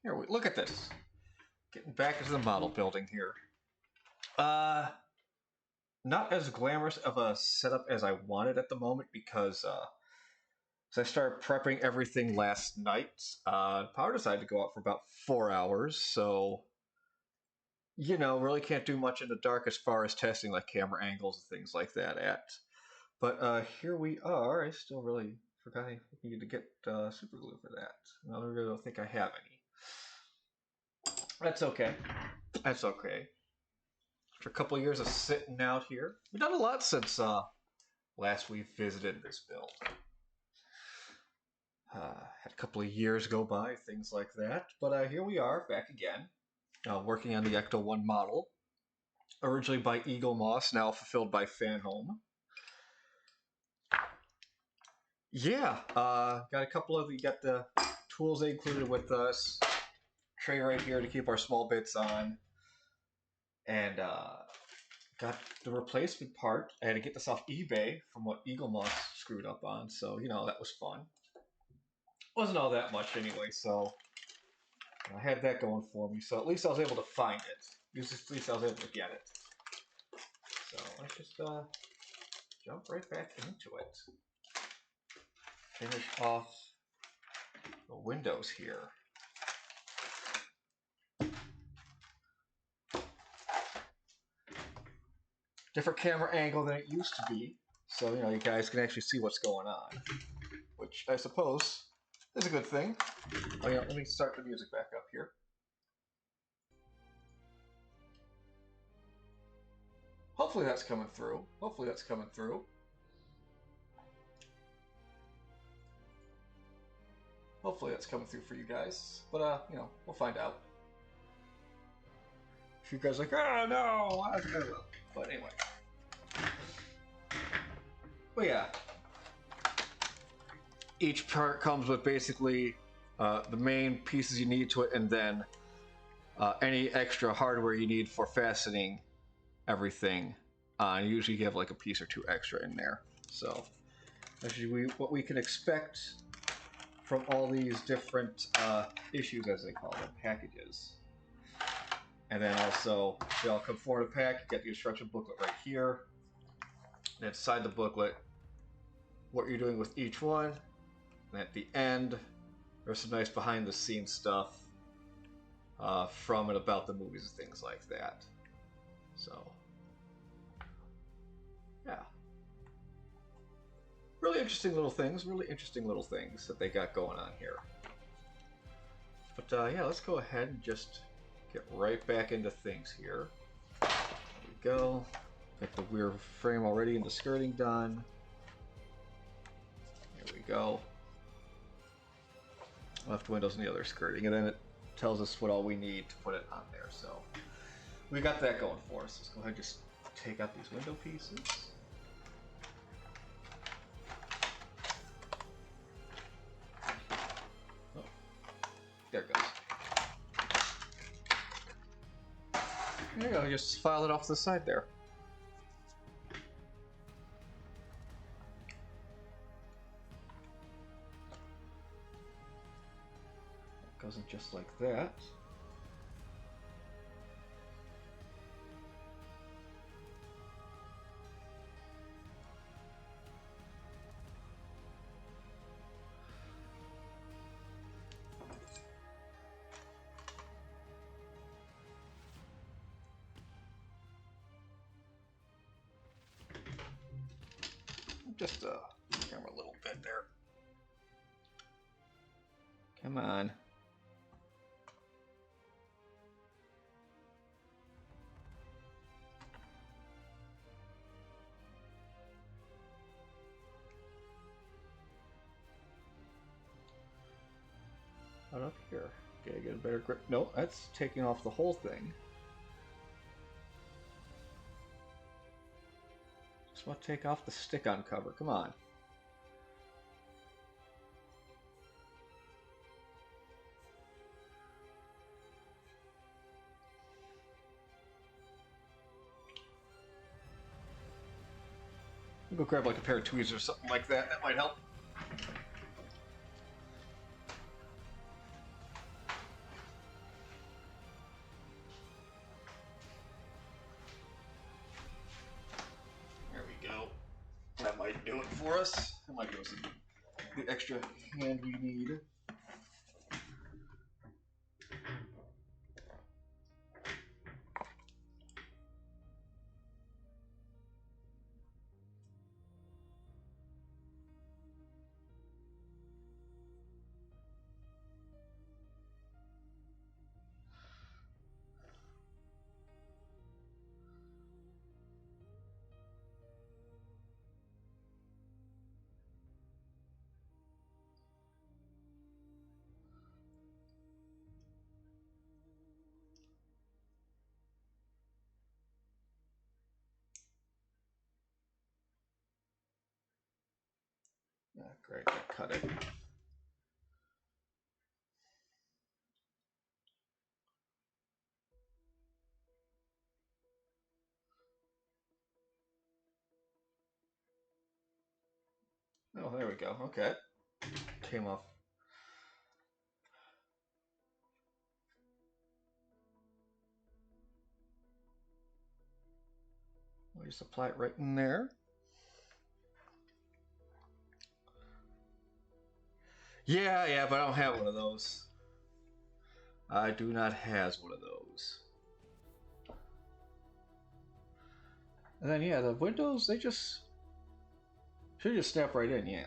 Here, look at this. Getting back into the model building here. Not as glamorous of a setup as I wanted at the moment because I started prepping everything last night. Power decided to go out for about 4 hours, so really can't do much in the dark as far as testing like camera angles and things like that at. But here we are. I still really forgot I needed to get super glue for that. I really don't think I have any. That's okay. That's okay. After a couple of years of sitting out here, we've done a lot since last we visited this build. Had a couple of years go by, things like that. But here we are, back again, working on the Ecto-1 model. Originally by Eagle Moss, now fulfilled by Fanhome. Yeah, got a couple of, you got the tools they included with us. Tray right here to keep our small bits on. And got the replacement part. I had to get this off eBay from what Eagle Moss screwed up on, so, that was fun. Wasn't all that much anyway, so I had that going for me. So at least I was able to find it. At least I was able to get it. So let's just jump right back into it. Finish off the windows here. Different camera angle than it used to be, so you guys can actually see what's going on, which I suppose is a good thing. Oh yeah, let me start the music back up here. Hopefully that's coming through. Hopefully that's coming through. Hopefully that's coming through for you guys, but we'll find out. If you guys are like, oh no, I will. But anyway. But yeah. Each part comes with basically the main pieces you need to it, and then any extra hardware you need for fastening everything. Usually you have like a piece or two extra in there. So actually what we can expect from all these different issues, as they call them, packages. And then also, they all come forward a pack. You get the instruction booklet right here. And inside the booklet, what you're doing with each one. And at the end, there's some nice behind-the-scenes stuff from and about the movies and things like that. So, yeah. Really interesting little things that they got going on here. But yeah, let's go ahead and just get right back into things here. There we go. Got the rear frame already and the skirting done. There we go. Left windows and the other skirting, and then it tells us what all we need to put it on there. So we got that going for us. Let's go ahead and just take out these window pieces. Oh, there it goes. There you go, just file it off to the side there. It goes in just like that. Just camera a little bit there. Come on. Right up here. Okay, get a better grip. No, that's taking off the whole thing. Just want to take off the stick-on cover. Come on. Go grab like a pair of tweezers or something like that. That might help. course. That might give us the extra hand we need. Ah, great, I cut it. Oh, there we go. Okay. Came off. We'll just apply it right in there. Yeah, but I don't have one of those. I do not have one of those. And then, yeah, the windows, they just should just snap right in, yeah.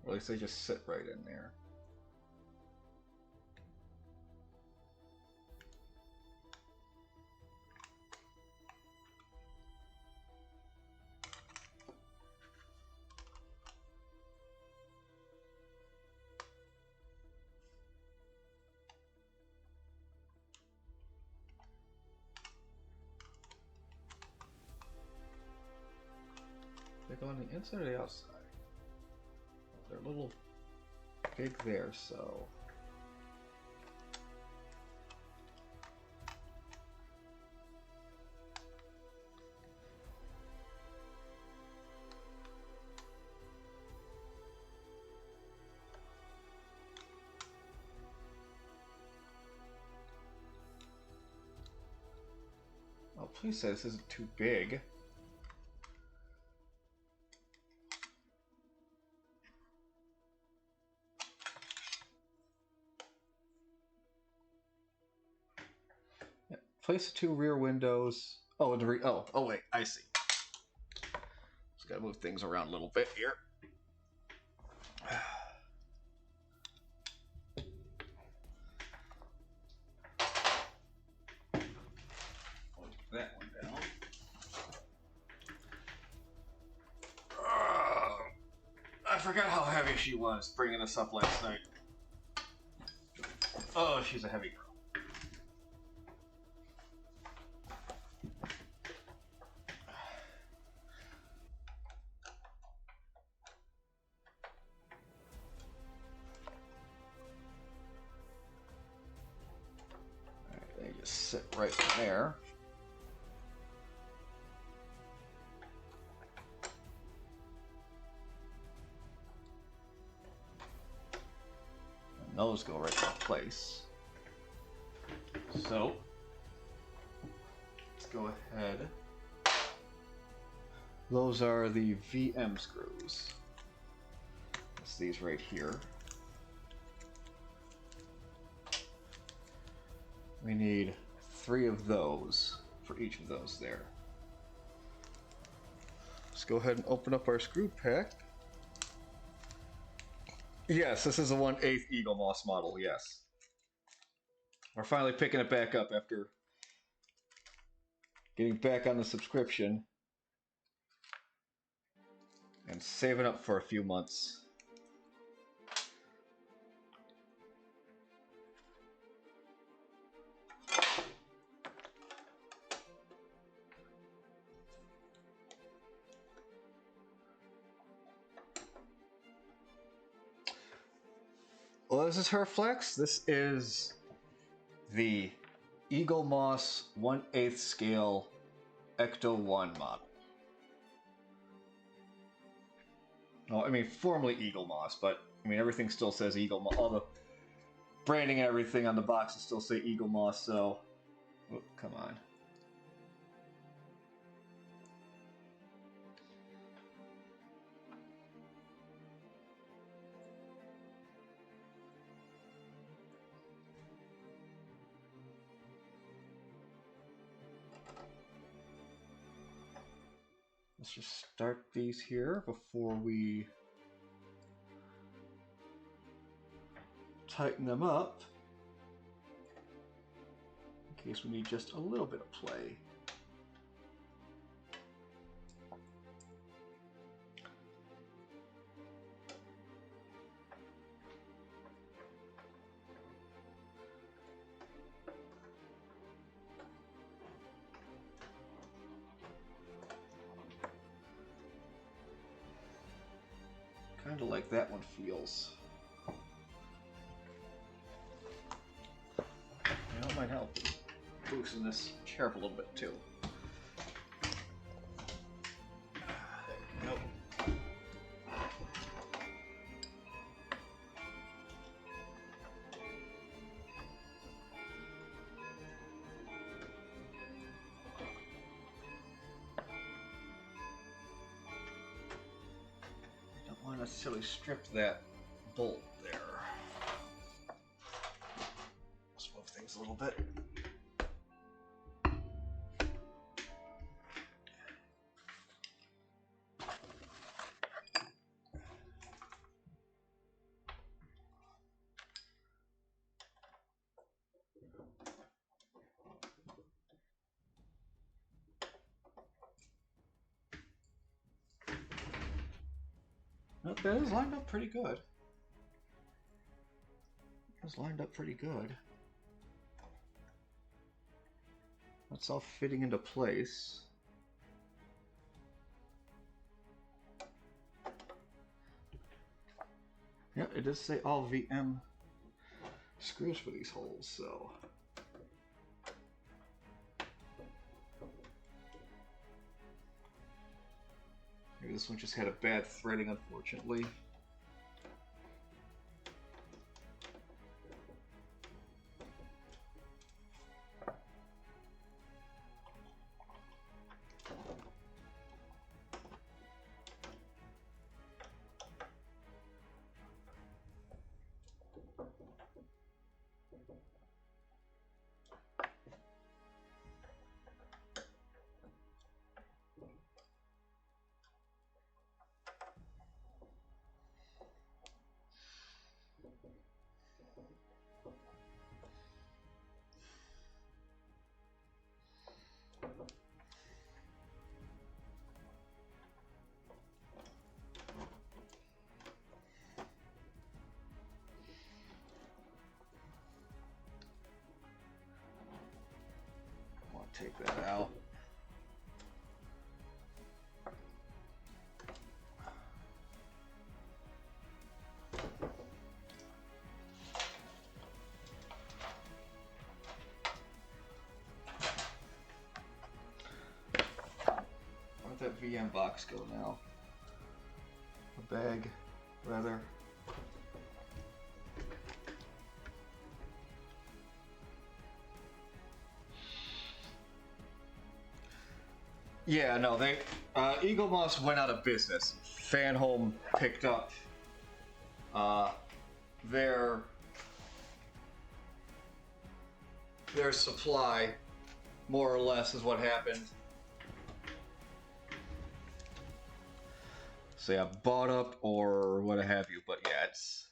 Or at least they just sit right in there. They go on the inside or the outside? They're a little big there, so. Oh, please say this isn't too big. Yeah, place the two rear windows. Oh, oh wait, I see. Just gotta move things around a little bit here. That one down. I forgot how heavy she was bringing us up last night. Oh, she's a heavy girl. Alright, they just sit right in there. And those go right in place. So, let's go ahead. Those are the VM screws. That's these right here. We need 3 of those for each of those there. Let's go ahead and open up our screw pack. Yes, this is a 1/8 Eagle Moss model, yes. We're finally picking it back up after getting back on the subscription and saving up for a few months. Well, this is her flex. This is the Eagle Moss 1/8 scale Ecto-1 model. Well, I mean, formerly Eagle Moss, but I mean, everything still says Eagle Moss. All the branding and everything on the boxes still say Eagle Moss, so. Oh, come on. Let's just start these here before we tighten them up, in case we need just a little bit of play. Kind of like that one feels. That might help loosen this chair up a little bit too. Nope. Don't want to necessarily strip that bolt there. Let's move things a little bit. Nope, that is lined up pretty good. It's lined up pretty good. That's all fitting into place. Yeah, it does say all VM screws for these holes, so. Maybe this one just had a bad threading, unfortunately. Take that out. Where'd that VM box go now? A bag, rather. Yeah, no, they Eagle Moss went out of business. Fanhome picked up their supply, more or less, is what happened. So yeah, bought up or what have you, but yeah, it's.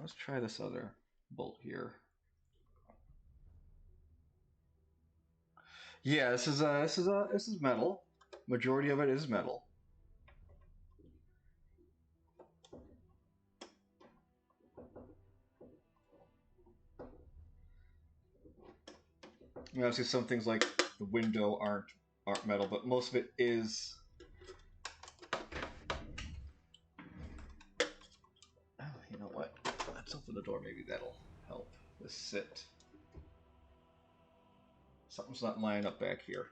Let's try this other bolt here. Yeah, this is metal. Majority of it is metal. You know, obviously some things like the window aren't metal, but most of it is. Oh, you know what? Let's open the door. Maybe that'll help this sit. Something's not lining up back here.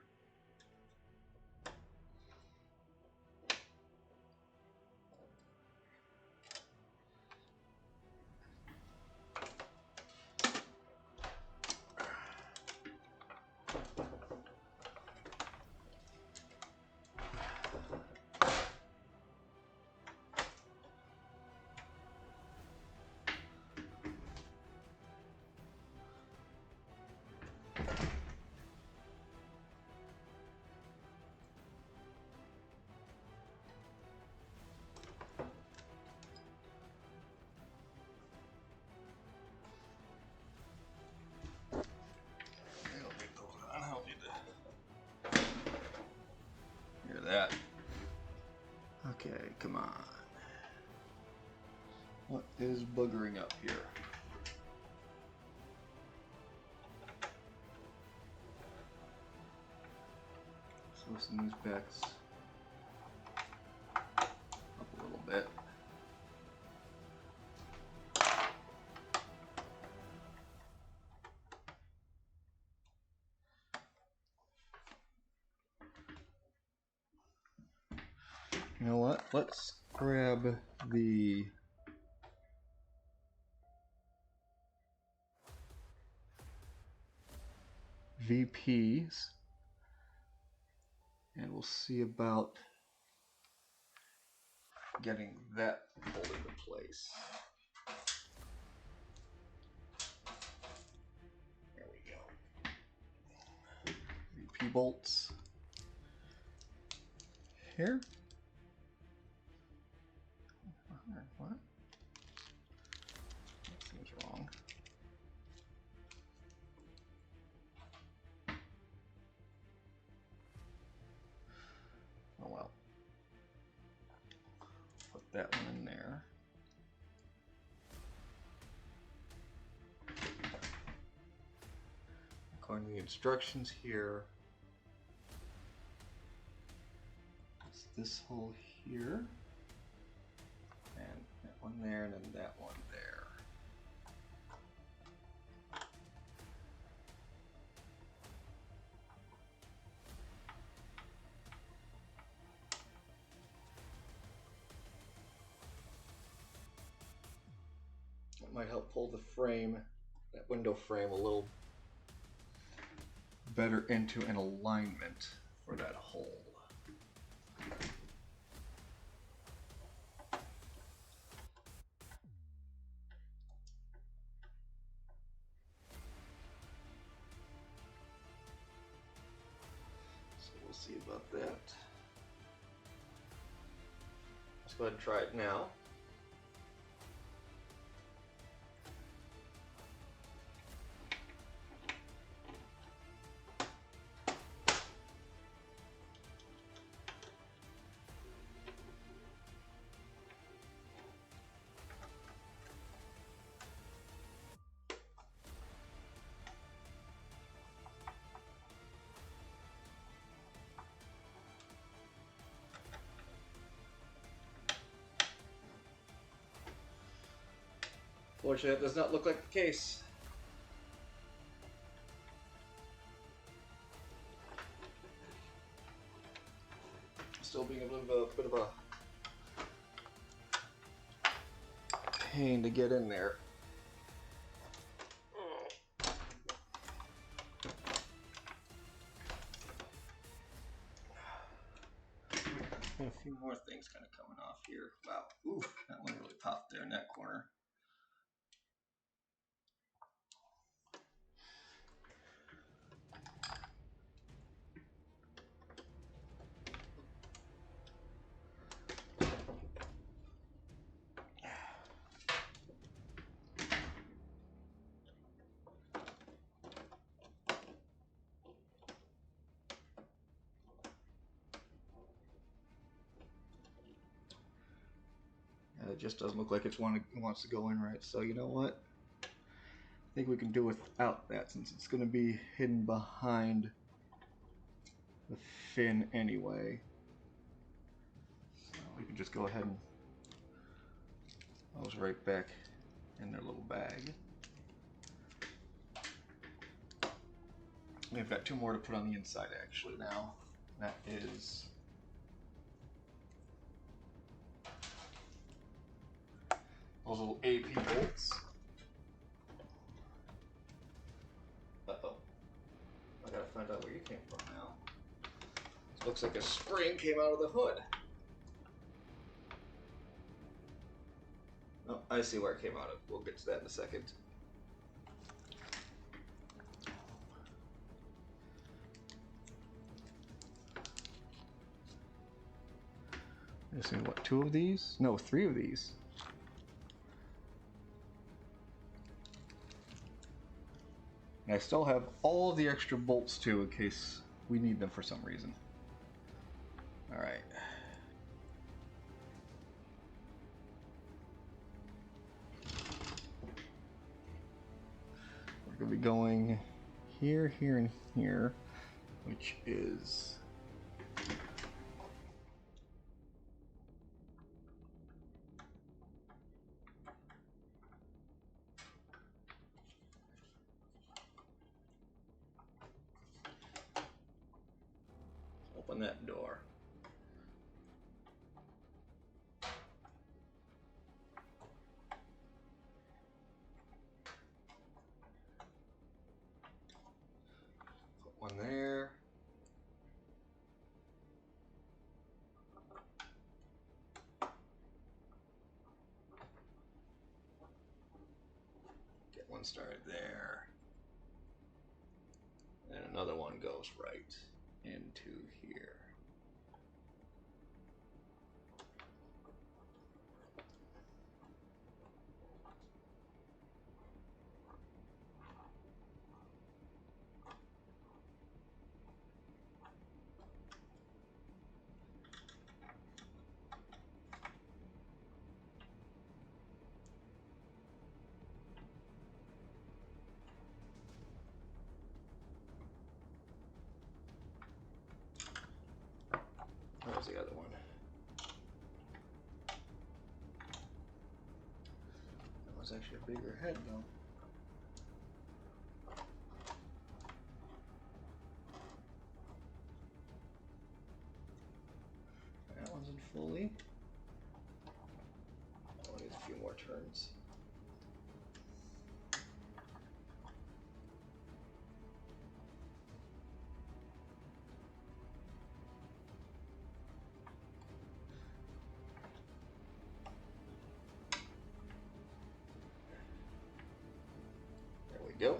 Come on. What is buggering up here? So loosen these backs up a little bit. You know what? Let's grab the VPs and we'll see about getting that pulled into place. There we go. VP bolts here. What? That seems wrong. Oh well. Put that one in there. According to the instructions here, it's this hole here, and that one there, and then that one there. That might help pull the frame, that window frame, a little better into an alignment for that hole. So we'll see about that. Let's go ahead and try it now. Fortunately, that does not look like the case. Still being a bit of a pain to get in there. And a few more things kind of coming off here. Wow, ooh, that one really popped there in that corner. It just doesn't look like it wants to go in right. So you know what? I think we can do without that since it's going to be hidden behind the fin anyway. So we can just go ahead and those right back in their little bag. We've got two more to put on the inside actually now. That is those little AP bolts. Uh-oh. I gotta find out where you came from now. This looks like a spring came out of the hood. Oh, I see where it came out of. We'll get to that in a second. Missing what, 2 of these? No, 3 of these. And I still have all of the extra bolts too in case we need them for some reason. Alright. We're going to be going here, here, and here, which is... Open that door. Put one there. Get one started there. And another one goes right into here. Where's the other one? That was actually a bigger head though. That one's in fully. That one needs a few more turns. There we go.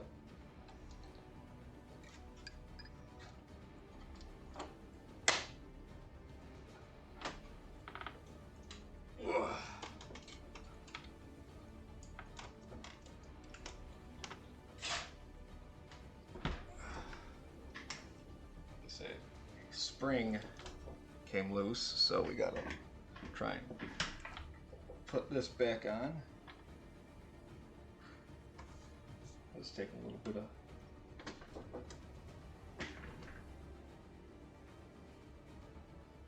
Say spring came loose, so we gotta try and put this back on. Let's take a little bit of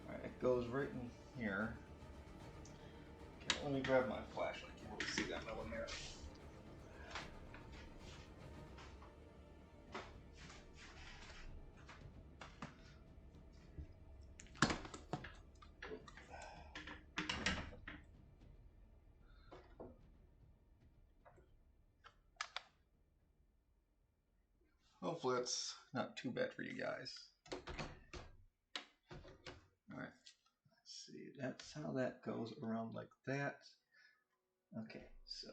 alright, it goes right in here. Okay, let me grab my flashlight. Can't really see that well in there. Hopefully it's not too bad for you guys. Alright, let's see. That's how that goes around like that. Okay, so...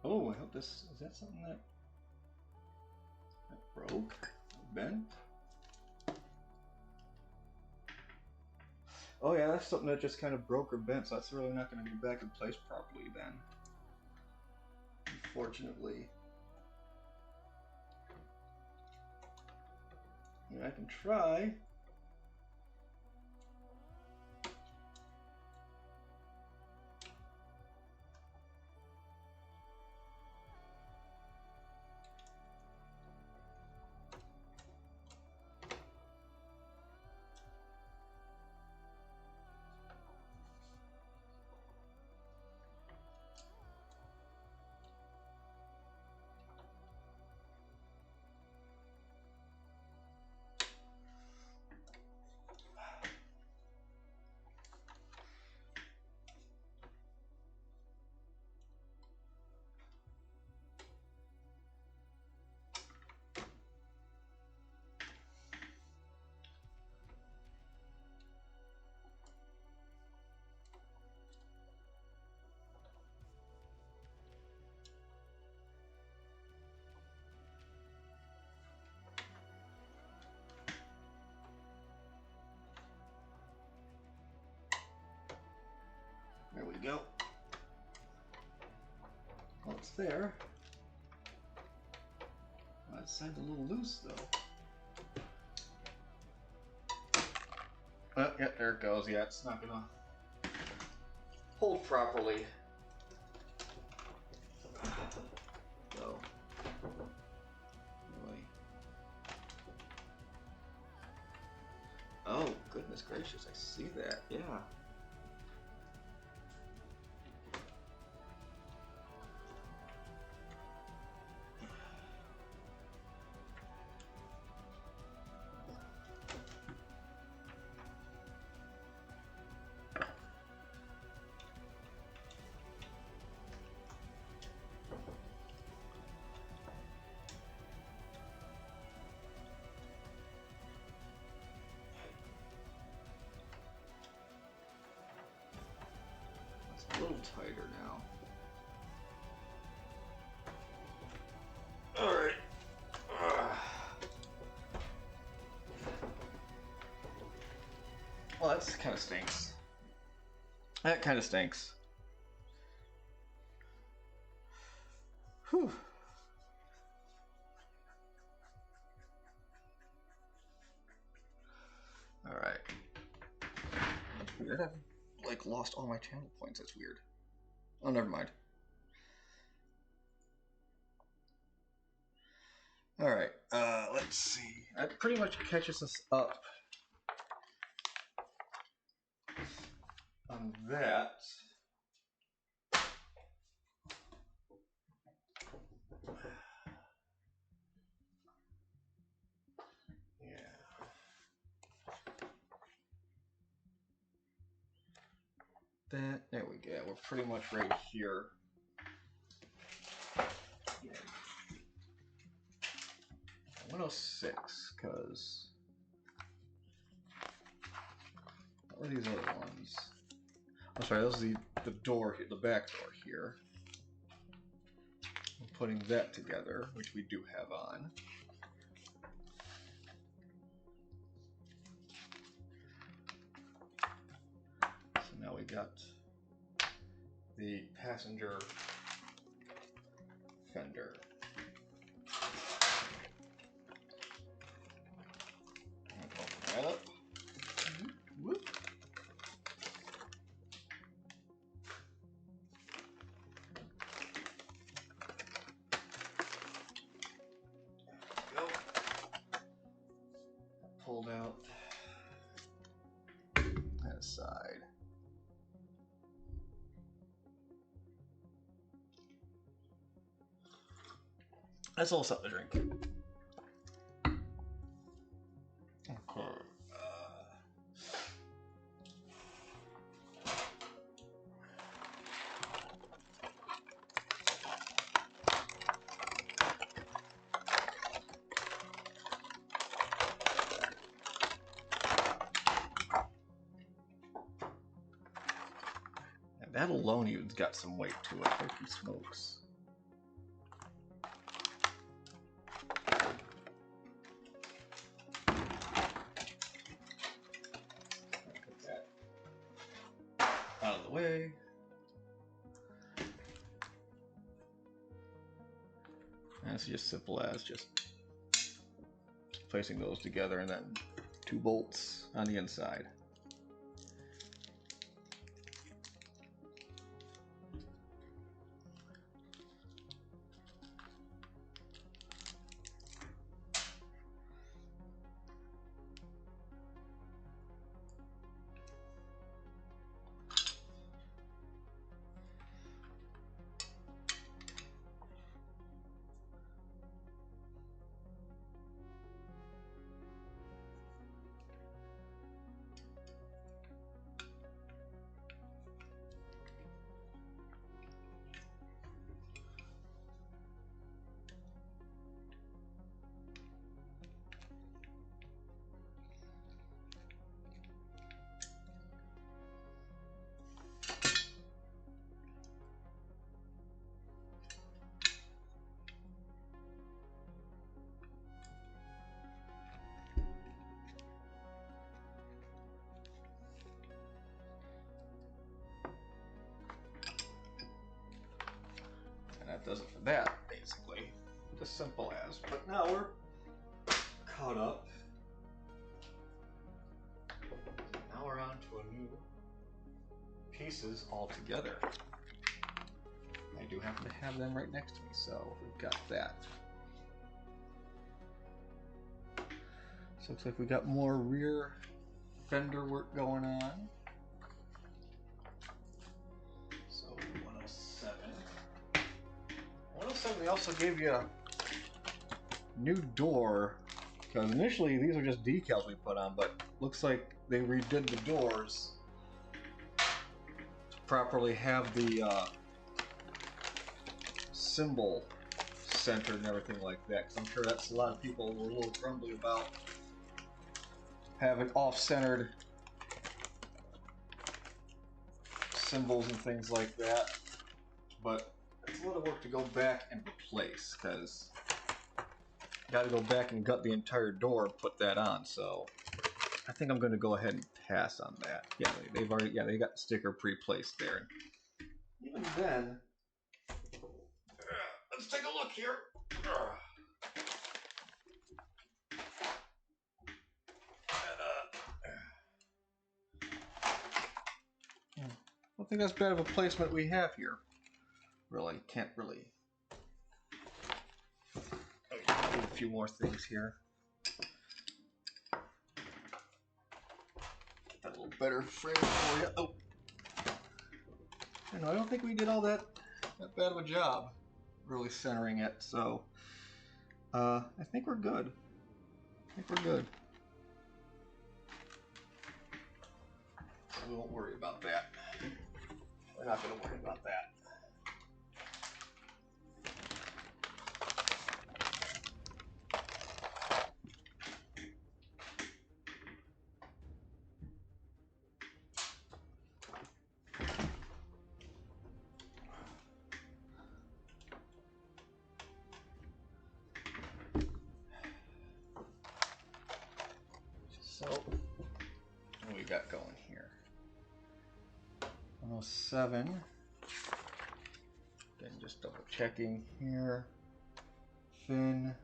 Oh, I hope this, is that something that broke? Bent? Oh yeah, that's something that just kind of broke or bent, so that's really not going to be back in place properly then. Unfortunately. I mean, I can try. go. Well, it's there. It sounds a little loose, though. Yeah, there it goes. Yeah, it's not gonna hold properly. So, anyway. Oh, goodness gracious, I see that. Yeah. A little tighter now. All right. Well, that kind of stinks. That kind of stinks. Whew. All right. Weird. I've like lost all my channel points. That's weird. Oh, never mind. All right. Let's see. That pretty much catches us up on that. That, there we go. We're pretty much right here. Yeah. 106, because what are these other ones? I'm sorry, those are the door, the back door here. I'm putting that together, which we do have on. So now we got the passenger fender. Open that up. Whoop. There we go. Pulled out that side. That's a little something to drink. Okay. That alone even's got some weight to it. Holy smokes. Put that out of the way. And it's just simple as just placing those together and then 2 bolts on the inside. that, basically. Just simple as. But now we're caught up. Now we're on to a new pieces all together. I do happen to have them right next to me, so we've got that. So looks like we got more rear fender work going on. So 107. 107, they also gave you a new door, because initially these are just decals we put on, but looks like they redid the doors to properly have the symbol centered and everything like that, because I'm sure that's a lot of people were a little grumbly about having off-centered symbols and things like that. But it's a lot of work to go back and replace, because you got to go back and gut the entire door and put that on. So I think I'm going to go ahead and pass on that. Yeah, they've already, yeah, they got the sticker pre-placed there. Even then, let's take a look here. I don't think that's bad of a placement we have here. Really, can't really. Do a few more things here. Get that a little better frame for you. Oh, I don't think we did all that bad of a job really centering it. So I think we're good. I think we're good. So we won't worry about that. We're not going to worry about that. So, what do we got going here? 107. Again, just double checking here. Fin.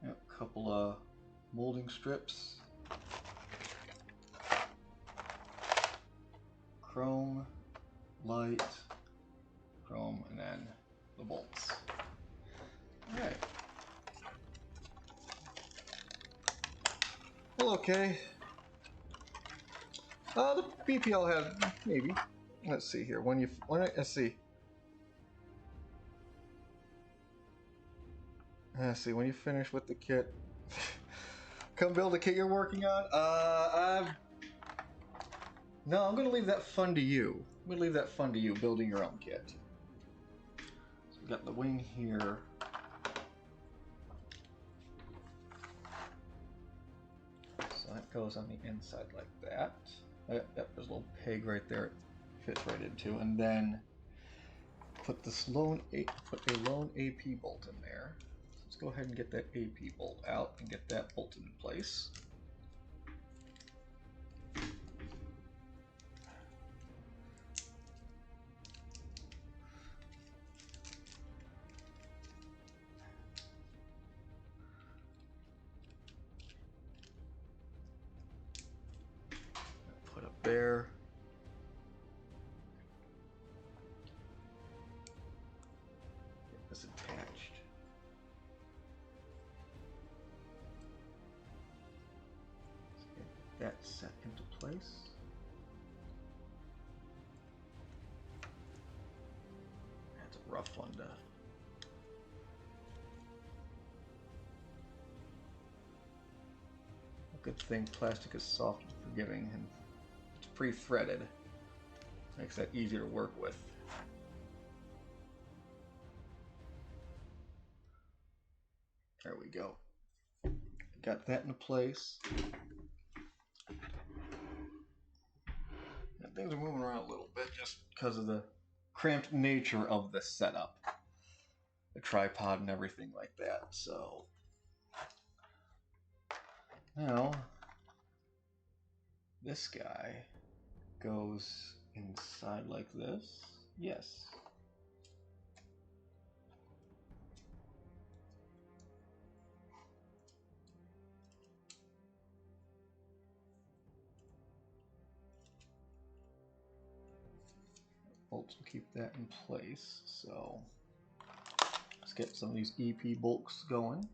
Yep, a couple of molding strips. Chrome, light, chrome, and then the bolts. Alright. Well, okay. The BPL has maybe. Let's see here. Let's see. Let's see. When you finish with the kit, come build the kit you're working on. No, I'm gonna leave that fun to you. I'm gonna leave that fun to you, building your own kit. So we got the wing here. So that goes on the inside like that. Yep, there's a little peg right there. It fits right into, and then put a lone AP bolt in there. Let's go ahead and get that AP bolt out and get that bolted in place. Put up there. Get this attached. Get that set into place. That's a rough one to. A good thing plastic is soft and forgiving, and it's pre-threaded. Makes that easier to work with. There we go. Got that into place. And things are moving around a little bit just because of the cramped nature of the setup. The tripod and everything like that. So now this guy goes inside like this. Yes. Bolts will keep that in place, so let's get some of these EP bolts going.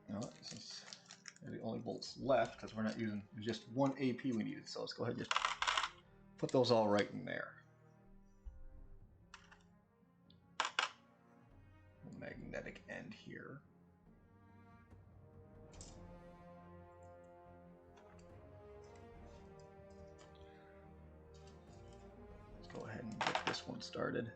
No, since they're the only bolts left, because we're not using just one AP we needed, so let's go ahead and just put those all right in there. The magnetic end here. Let's go ahead and get this one started.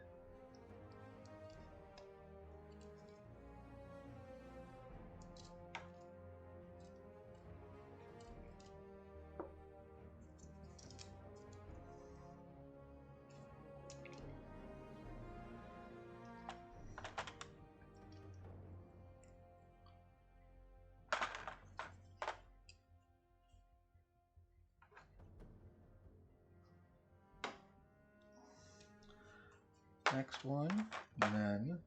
Next one, and then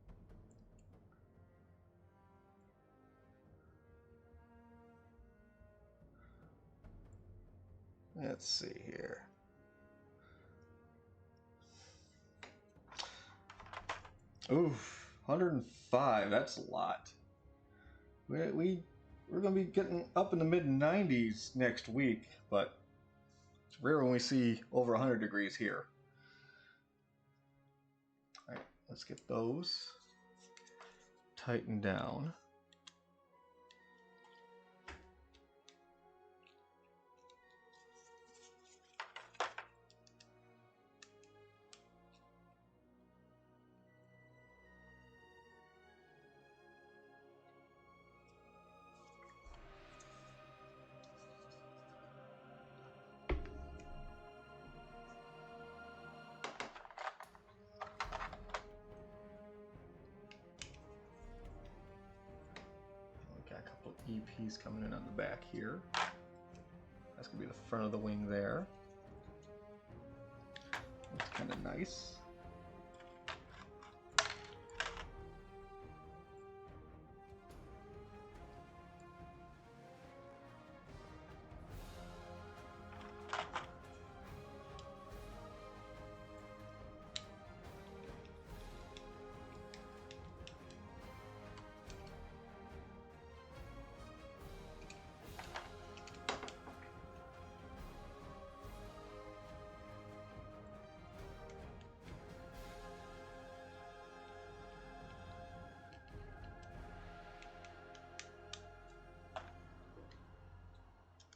let's see here. Oof, 105, that's a lot. We're going to be getting up in the mid-90s next week, but it's rare when we see over 100 degrees here. All right, let's get those tightened down. Got a couple of EPs coming in on the back here. That's going to be the front of the wing there. Looks kind of nice.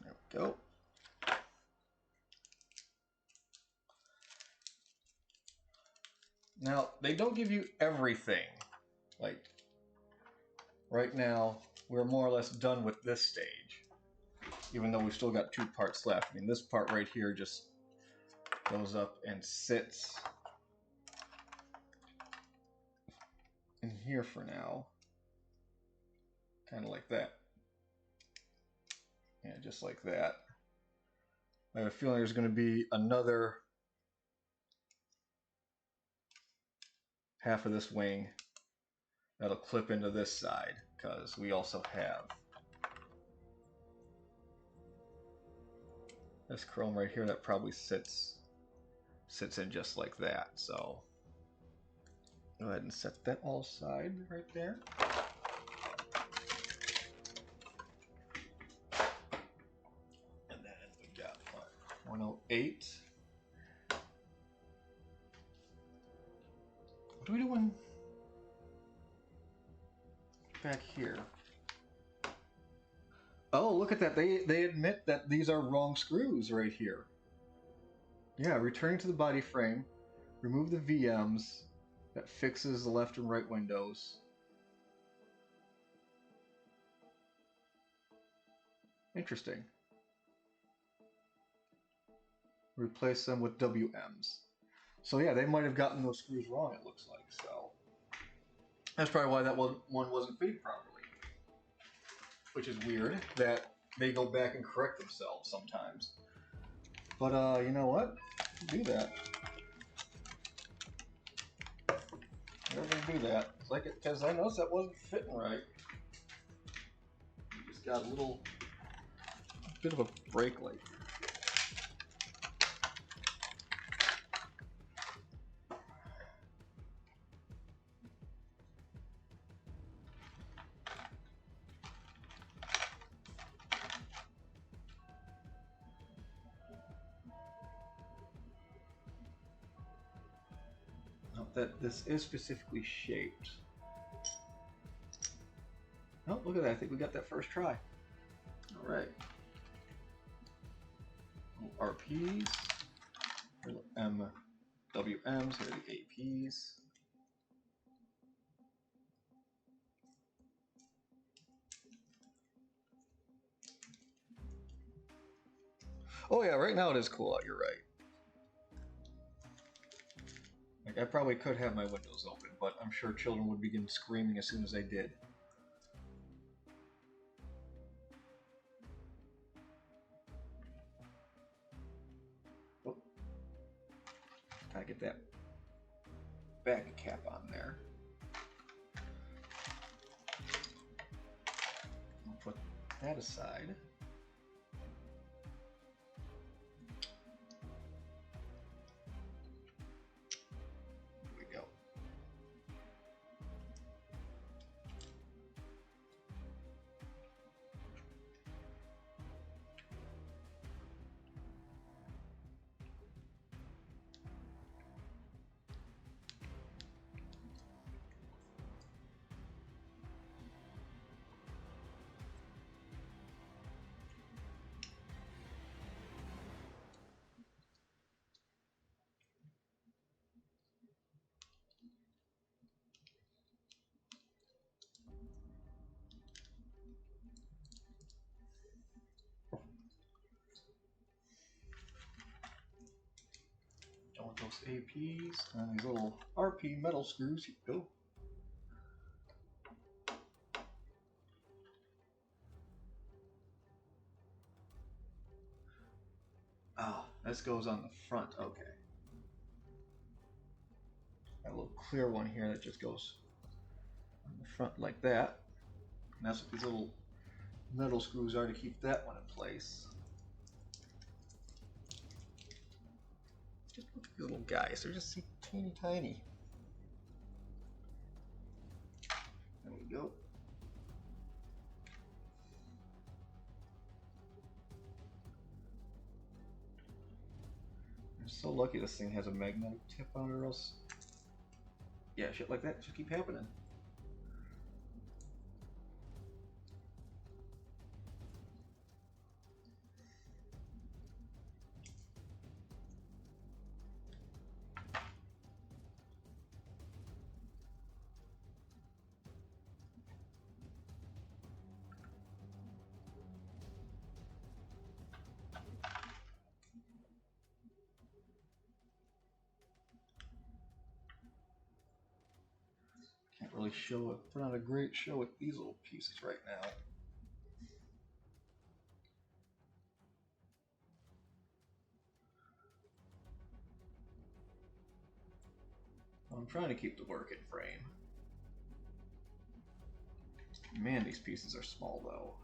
There we go. Now, they don't give you everything. Like, right now, we're more or less done with this stage. Even though we've still got 2 parts left. I mean, this part right here just goes up and sits in here for now. Kind of like that. Yeah, just like that. I have a feeling there's going to be another half of this wing that'll clip into this side, because we also have this chrome right here that probably sits in just like that. So go ahead and set that all aside right there. And then we got what, 108. What are we doing back here? Oh, look at that. They admit that these are wrong screws right here. Yeah, returning to the body frame, remove the VMs, that fixes the left and right windows. Interesting. Replace them with WMs. So yeah, they might have gotten those screws wrong, it looks like. So that's probably why that one wasn't fitted properly. Which is weird that they go back and correct themselves sometimes. But you know what? Do that. We're gonna do that. It's like because I noticed that wasn't fitting right. You just got a bit of a break light. Note that this is specifically shaped. Oh, look at that. I think we got that first try. All right. RPs, MWMs, here are the APs. Oh yeah, right now it is cool out, you're right. Like I probably could have my windows open, but I'm sure children would begin screaming as soon as I did. Oh. Gotta get that back cap on there. I'll put that aside. Done with those APs and these little RP metal screws. Here you go. Ah, this goes on the front. Okay. Got a little clear one here that just goes on the front like that. And that's what these little metal screws are to keep that one in place. Just look at these little guys. They're just teeny tiny. There we go. I'm so lucky this thing has a magnetic tip on it, or else, yeah, shit like that just keep happening. Can't really show it, put on a great show with these little pieces right now. I'm trying to keep the work in frame. Man, these pieces are small though.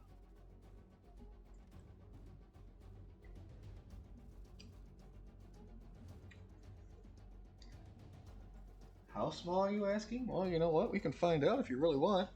How small are you asking? Well, you know what? We can find out if you really want.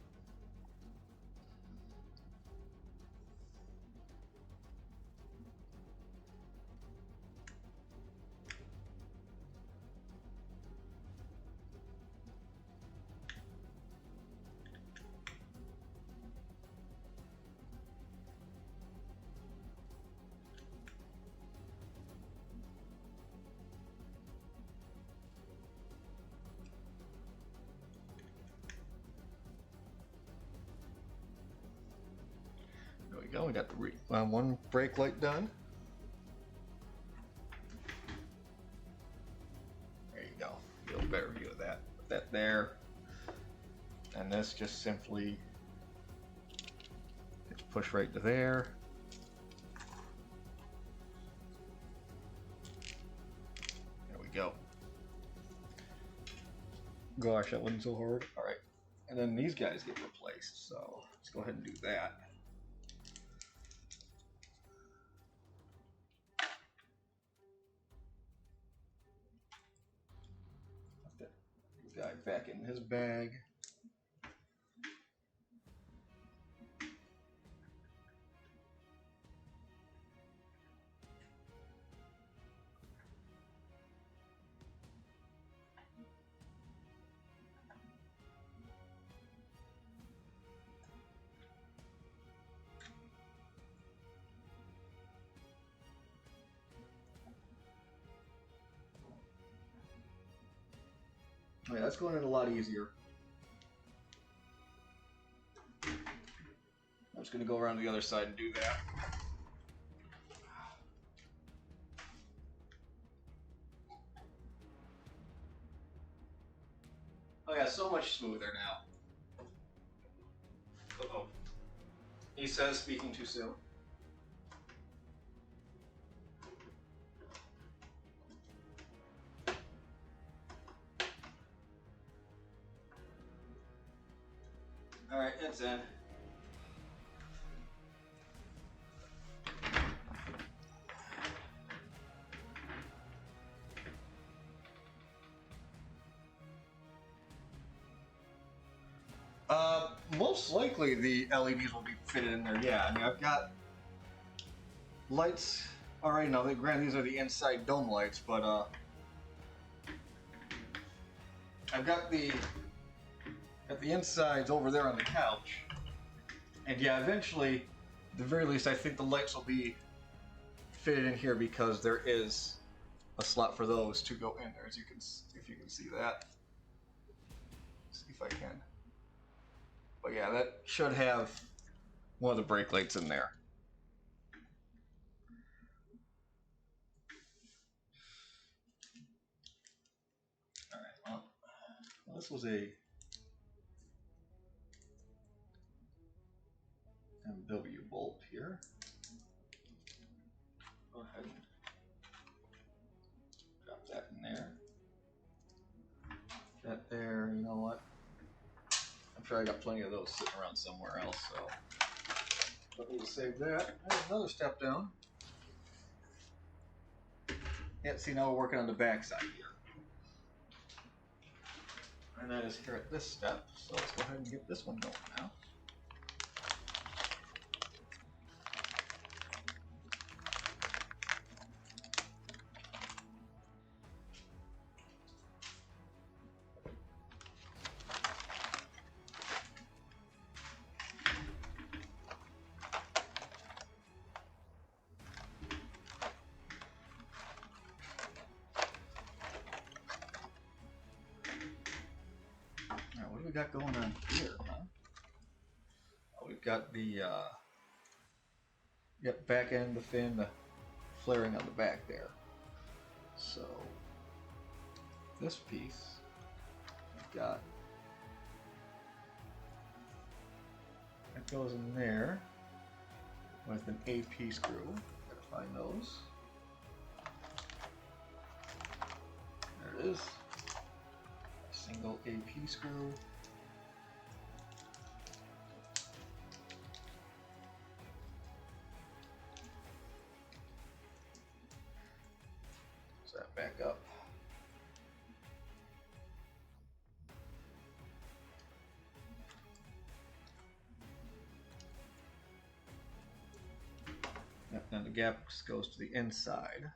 There we go. We got the one brake light done. There you go. Get a better view of that. Put that there. And this just simply gets pushed right to there. go. Gosh, that wasn't so hard. Alright. And then these guys get replaced, so let's go ahead and do that. Put that guy back in his bag. Yeah, that's going in a lot easier. I'm just going to go around the other side and do that. Oh yeah, so much smoother now. Uh-oh. He says speaking too soon. Alright, it's in. Most likely the LEDs will be fitted in there, yeah. I mean, I've got lights already. Now, granted, these are the inside dome lights, but I've got the insides over there on the couch. And yeah, eventually, at the very least, I think the lights will be fitted in here because there is a slot for those to go in there, as you can, if you can see that. Let's see if I can. But yeah, that should have one of the brake lights in there. Alright, well, this was a MW bolt here. Go ahead and drop that in there. That there, you know what? I'm sure I got plenty of those sitting around somewhere else, so but we'll save that. There's another step down. Yeah, see, now we're working on the back side here. And that is here at this step, so let's go ahead and get this one going now. Alright, what do we got going on here, huh? Oh, we've got the back end of the fin, the flaring on the back there. So this piece we've got that goes in there with an AP screw. Gotta find those. There it is. A single AP screw. So that back up. Yep, and the gap goes to the inside.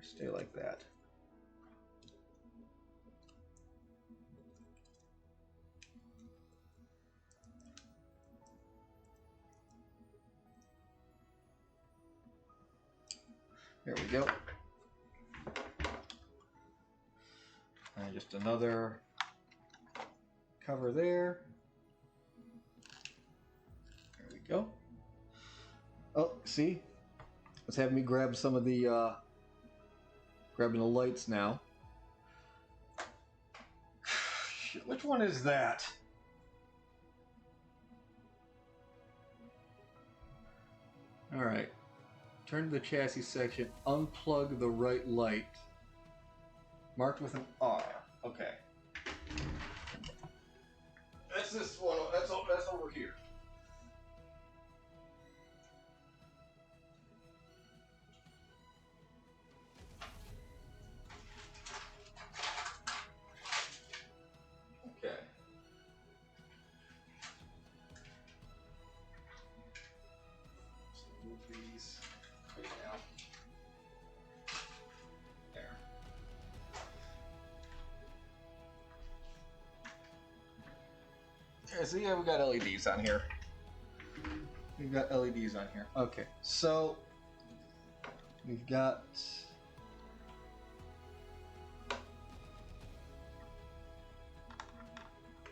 Stay like that. There we go. And just another cover there. There we go. Oh, see? It's having me grab some of the, grabbing the lights now. Shit, which one is that? Alright. Turn to the chassis section, unplug the right light. Marked with an R. Okay. That's this one. That's over here. Okay. So move these right now. There. Yeah, so yeah, we got LEDs on here. We've got LEDs on here. Okay, so we've got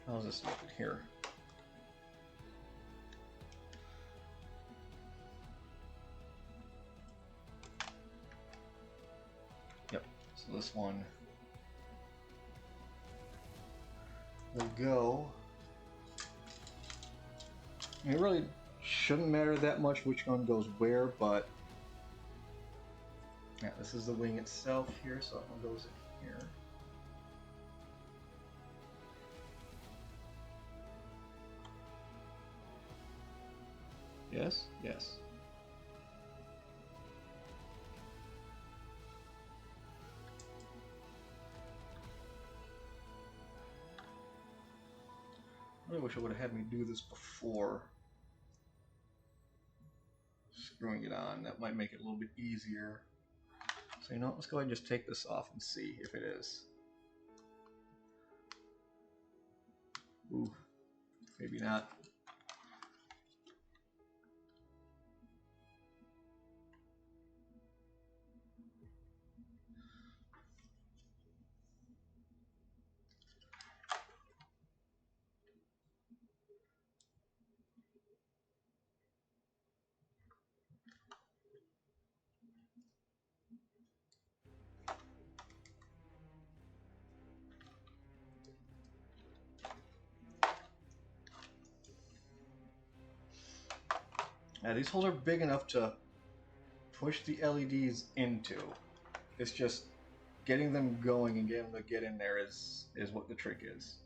how's this looking here? Yep. So this one will go. It really shouldn't matter that much which one goes where, but yeah, this is the wing itself here, so that one goes in here. Yes, yes. I really wish I would have had me do this before screwing it on. That might make it a little bit easier. So you know what, let's go ahead and just take this off and see if it is. Ooh, maybe not. Yeah, these holes are big enough to push the LEDs into. It's just getting them going and getting them to get in there is what the trick is.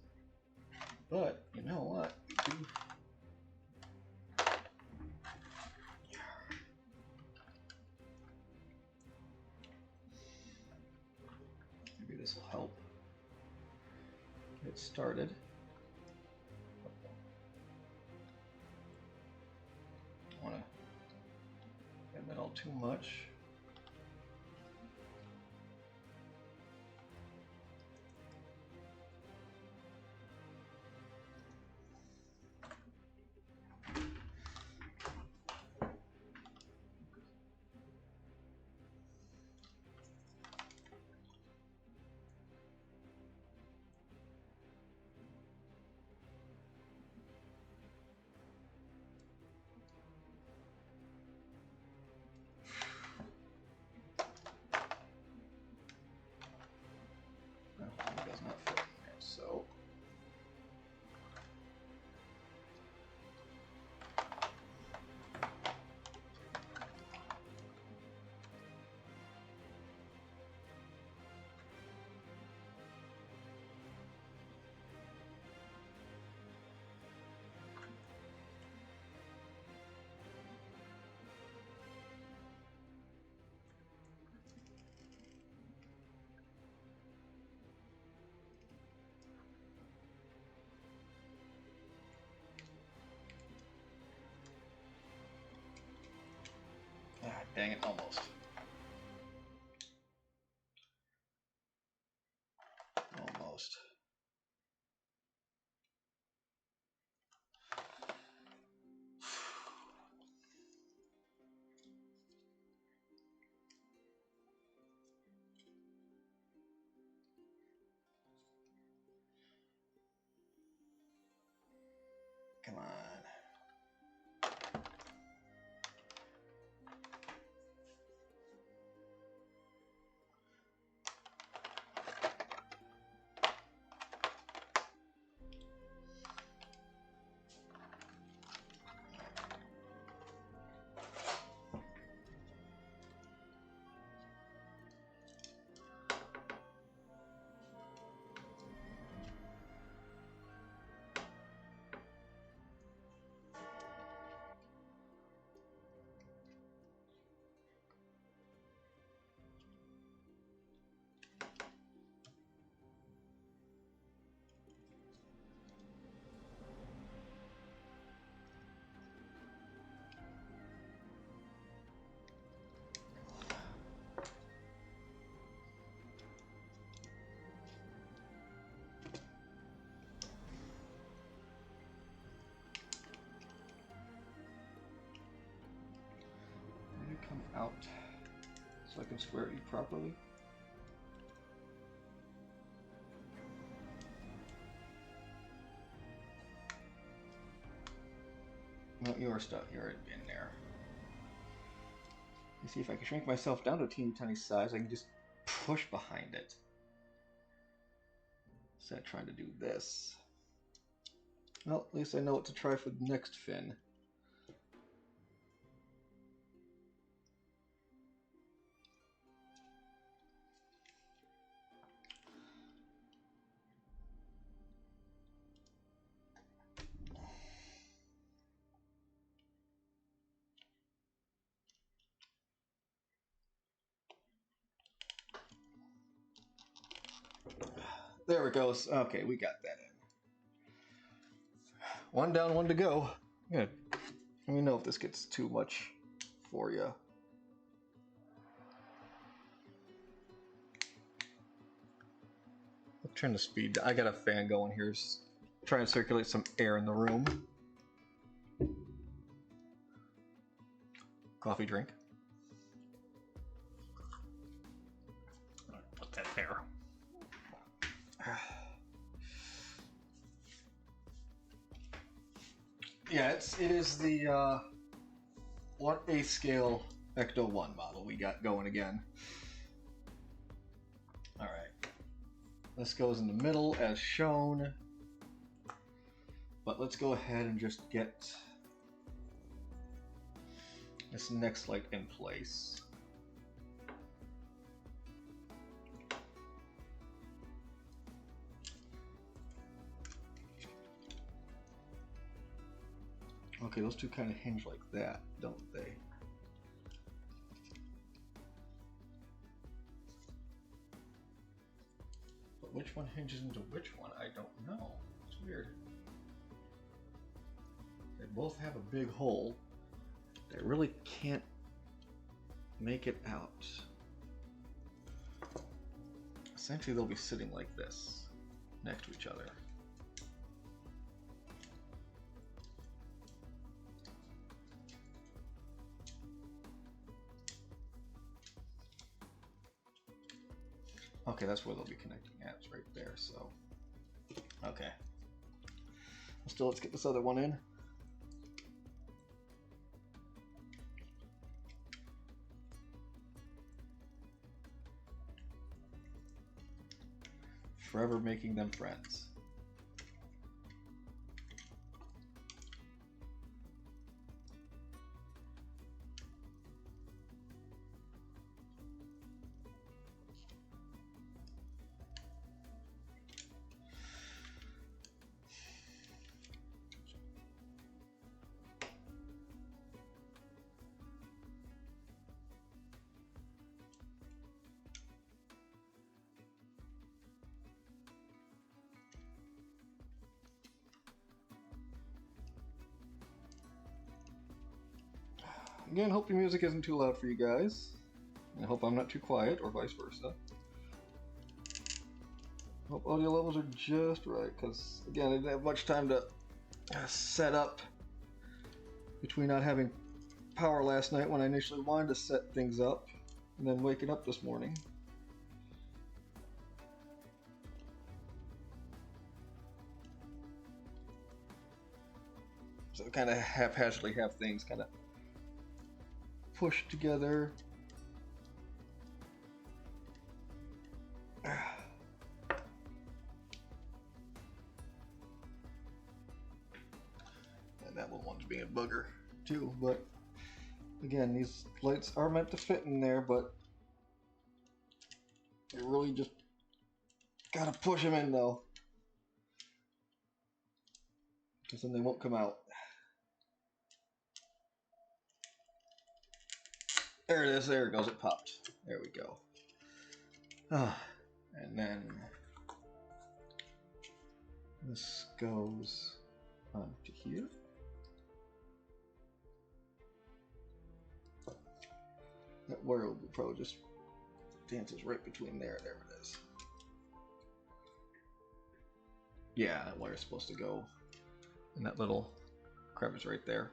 But you know what? Maybe this will help get started. I don't want to add that all too much. It does not fit in there, so dang it, almost. Almost. out so I can swear at you properly. No, you're stuck. You're in there. Let's see if I can shrink myself down to a teeny tiny size. I can just push behind it. Instead of trying to do this. Well, at least I know what to try for the next fin. There it goes. Okay, we got that in. One down, one to go. Good. Let me know if this gets too much for you. I'll turn the speed down. I got a fan going here. Just try and circulate some air in the room. Coffee drink. Put that there. Yeah, it is the 1/8 scale Ecto-1 model we got going again. Alright. This goes in the middle as shown. But let's go ahead and just get this next light in place. Okay, those two kind of hinge like that, don't they? But which one hinges into which one? I don't know. It's weird. They both have a big hole. They really can't make it out. Essentially, they'll be sitting like this, next to each other. Okay, that's where they'll be connecting at. It's right there, so. Okay. Still, let's get this other one in. Forever making them friends. Again, hope your music isn't too loud for you guys. I hope I'm not too quiet, or vice versa. Hope audio levels are just right, because, again, I didn't have much time to set up between not having power last night when I initially wanted to set things up, and then waking up this morning. So kind of haphazardly have things kind of pushed together. And that little one's being a bugger too, but again, these lights are meant to fit in there, but you really just gotta push them in though, because then they won't come out. There it is, there it goes, it popped. There we go. And then this goes onto here. That wire will probably just dances right between there. There it is. Yeah, that wire's supposed to go in that little crevice right there.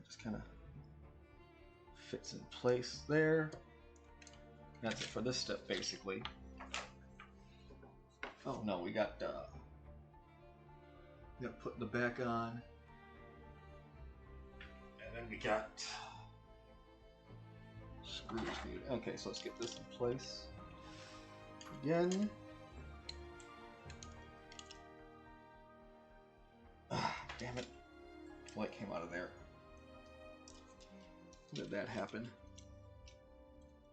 just kind of fits in place there. That's it for this step, basically. Oh no, we got put the back on, and then we got screws needed. Okay, so let's get this in place again. Ah, damn it! Light came out of there. How did that happen?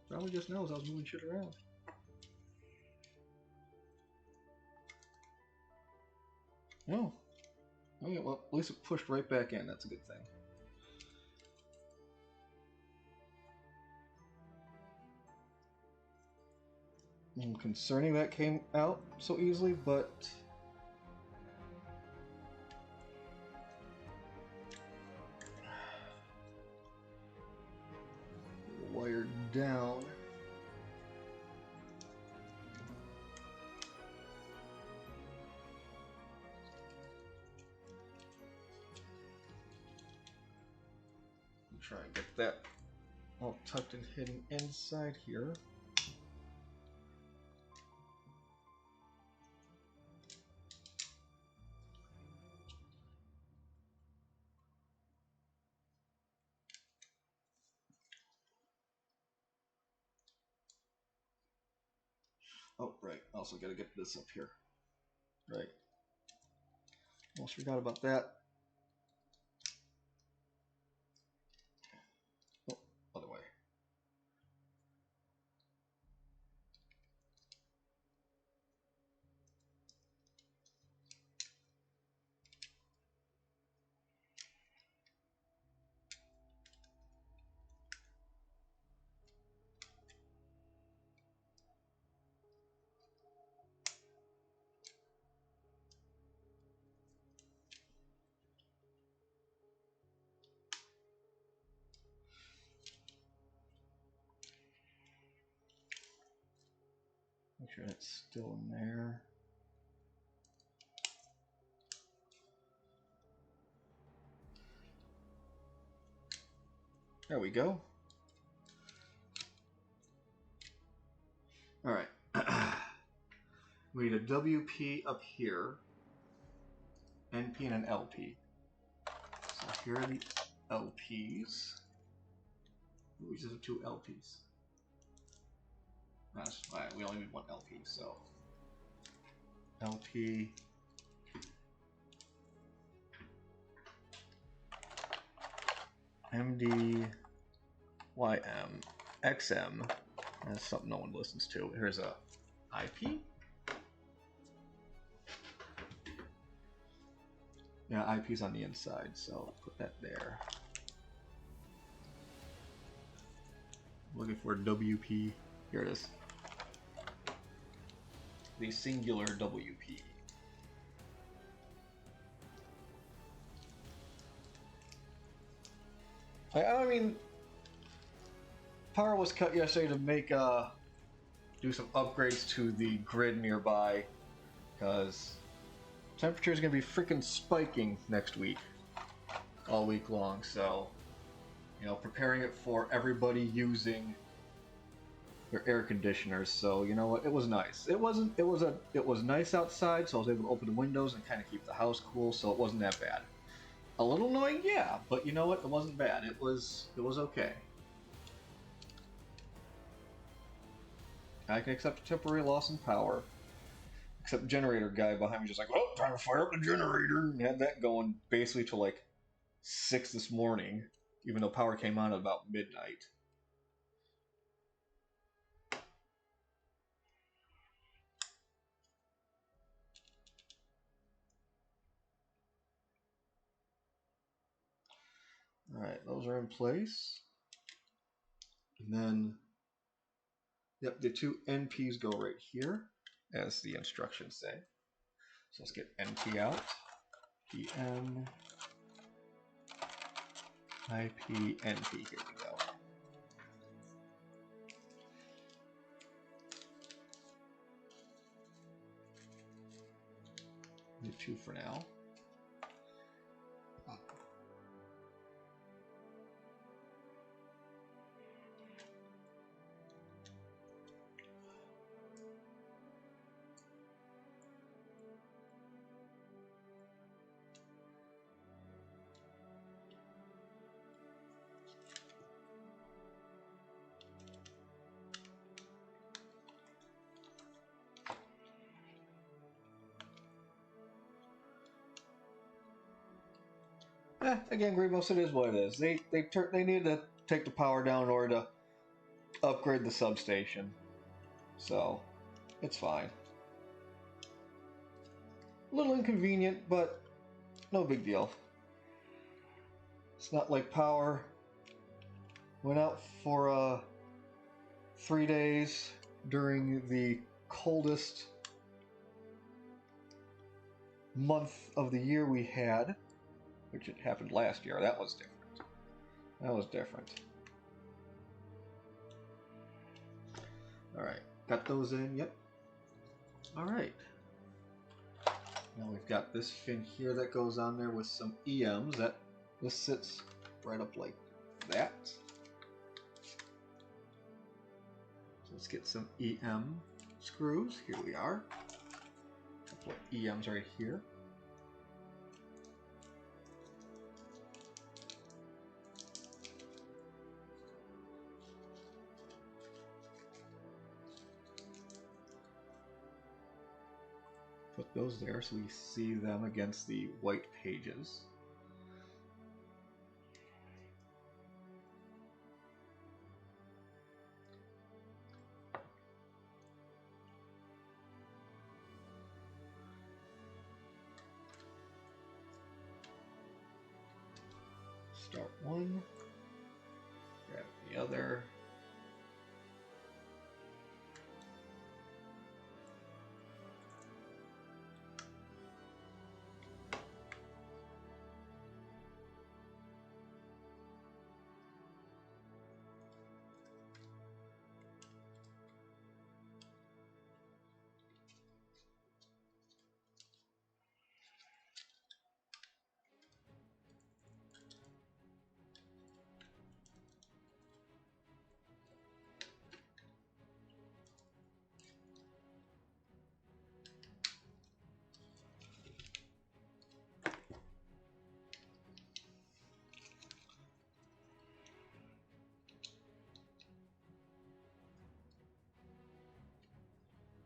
Probably just knows I was moving shit around. Oh. Okay, well, at least it pushed right back in. That's a good thing. Concerning that came out so easily, but wired down. Try and get that all tucked and hidden inside here. Oh, right. Also got to get this up here. Right. Almost forgot about that. Oh, other way. Make sure it's still in there. There we go. All right. We need a WP up here, NP and an LP. So here are the LPs. We just have two LPs. That's fine. We only need one LP, so LP. MD, YM, XM. That's something no one listens to. Here's a IP. Yeah, IP's on the inside, so put that there. Looking for WP. Here it is. The singular WP. I mean, power was cut yesterday to make do some upgrades to the grid nearby, because temperature is going to be freaking spiking next week, all week long. So, you know, preparing it for everybody using their air conditioners. So, you know what? It was nice. It was nice outside, so I was able to open the windows and kind of keep the house cool. So it wasn't that bad. A little annoying, yeah, but you know what? It wasn't bad. It was okay. I can accept a temporary loss in power. Except generator guy behind me just like, well, time to fire up the generator. And had that going basically till like 6 this morning, even though power came on at about midnight. Alright, those are in place. And then, yep, the two NPs go right here, as the instructions say. So let's get NP out. PM, IP, NP, here we go. Need two for now. Again, Greenboss, it is what it is. They needed to take the power down in order to upgrade the substation, so it's fine. A little inconvenient, but no big deal. It's not like power went out for 3 days during the coldest month of the year we had, which it happened last year. That was different. That was different. Alright, got those in, yep. Alright. Now we've got this fin here that goes on there with some EMs. This sits right up like that. So let's get some EM screws. Here we are. A couple of EMs right here. Put those there so we see them against the white pages. Start one, grab the other.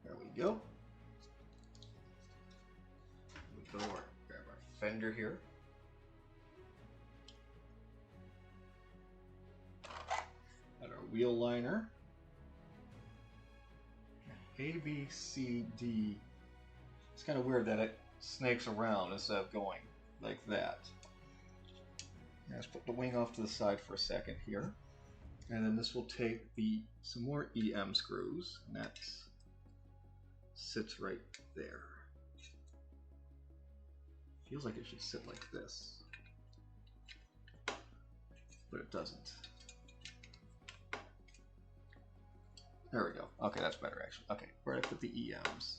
There we go. We go over, grab our fender here. Got our wheel liner. A, B, C, D. It's kind of weird that it snakes around instead of going like that. Let's put the wing off to the side for a second here. And then this will take some more EM screws, and that sits right there. Feels like it should sit like this, but it doesn't. There we go. Okay, that's better actually. Okay, where did I put the EMs?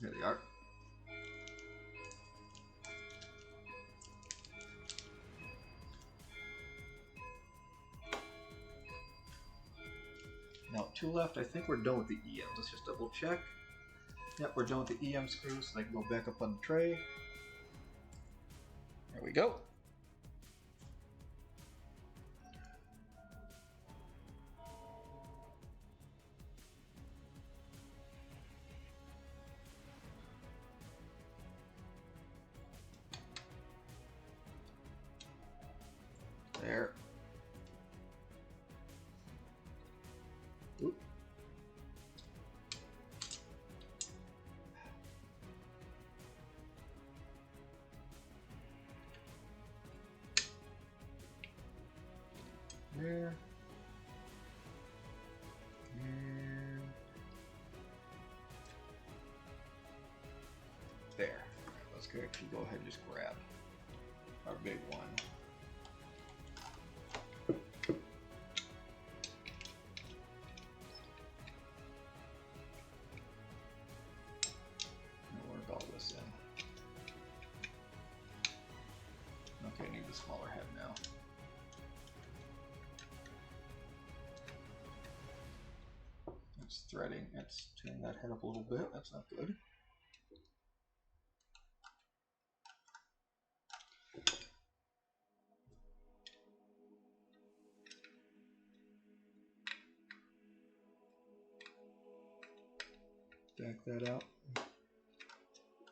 There they are. Now, 2 left. I think we're done with the EMs. Let's just double check. Yep, we're done with the EM screws, so they can go back up on the tray. There we go. There. Oop. There. And there. Right, let's actually go ahead and just grab our big one. Work all this in. Okay, I need the smaller head now. It's threading. It's turning that head up a little bit. That's not good. Back that out.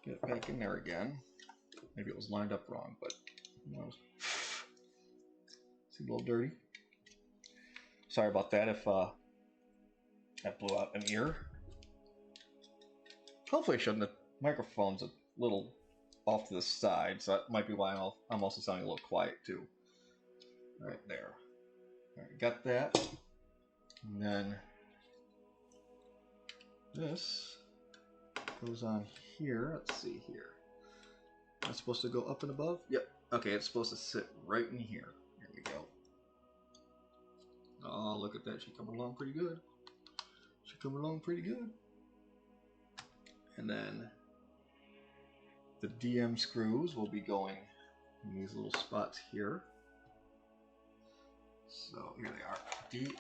Get it back in there again. Maybe it was lined up wrong, but Seems a little dirty. Sorry about that if that blew out an ear. Hopefully it shouldn't. The microphone's a little off to the side, so that might be why I'm also sounding a little quiet too. Right there. Alright, got that. And then this goes on here. Let's see here. That's supposed to go up and above? Yep. Okay, it's supposed to sit right in here. Here we go. Oh, look at that. She's coming along pretty good. She's coming along pretty good. And then the DM screws will be going in these little spots here. So here they are. DM.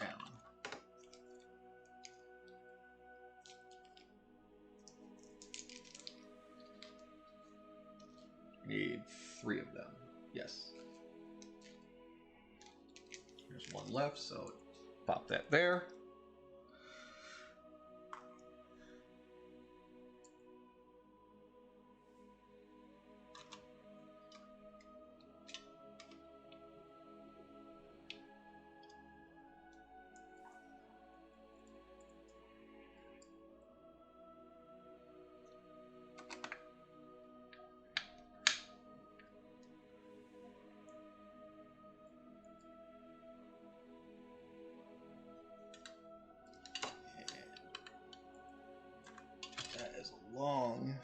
Need 3 of them. Yes. There's one left, so pop that there. That is a long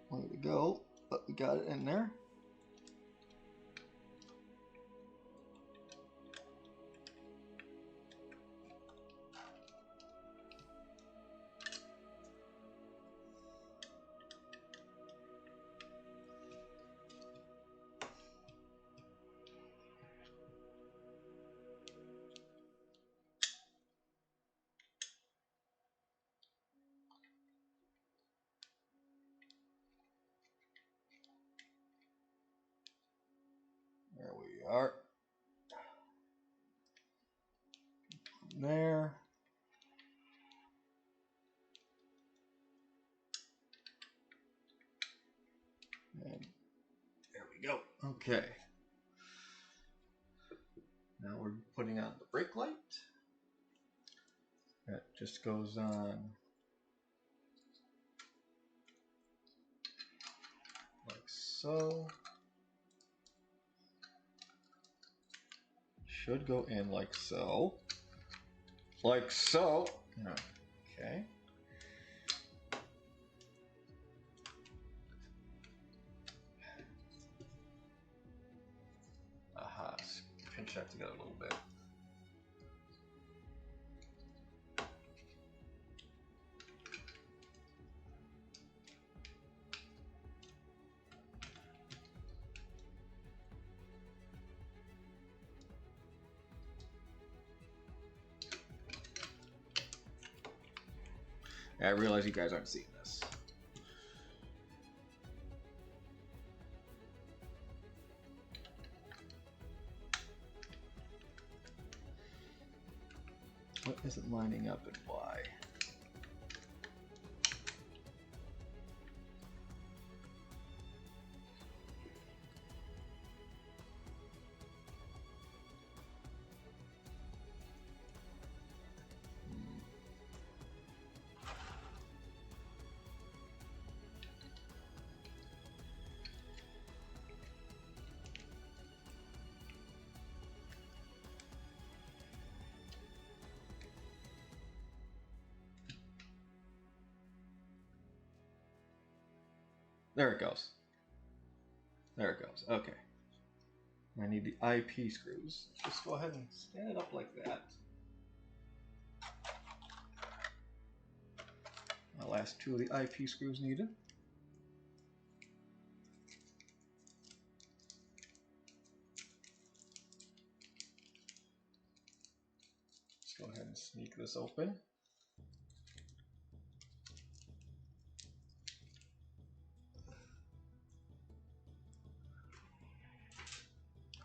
way to go, but we got it in there. There we are. There. And there we go. Okay. Now we're putting on the brake light. That just goes on like so. Should go in like so. Like so. Okay. Aha. Pinch that together a little bit. I realize you guys aren't seeing this. What isn't lining up and why? There it goes. There it goes. Okay. I need the IP screws. Just go ahead and stand it up like that. My last 2 of the IP screws needed. Let's go ahead and sneak this open.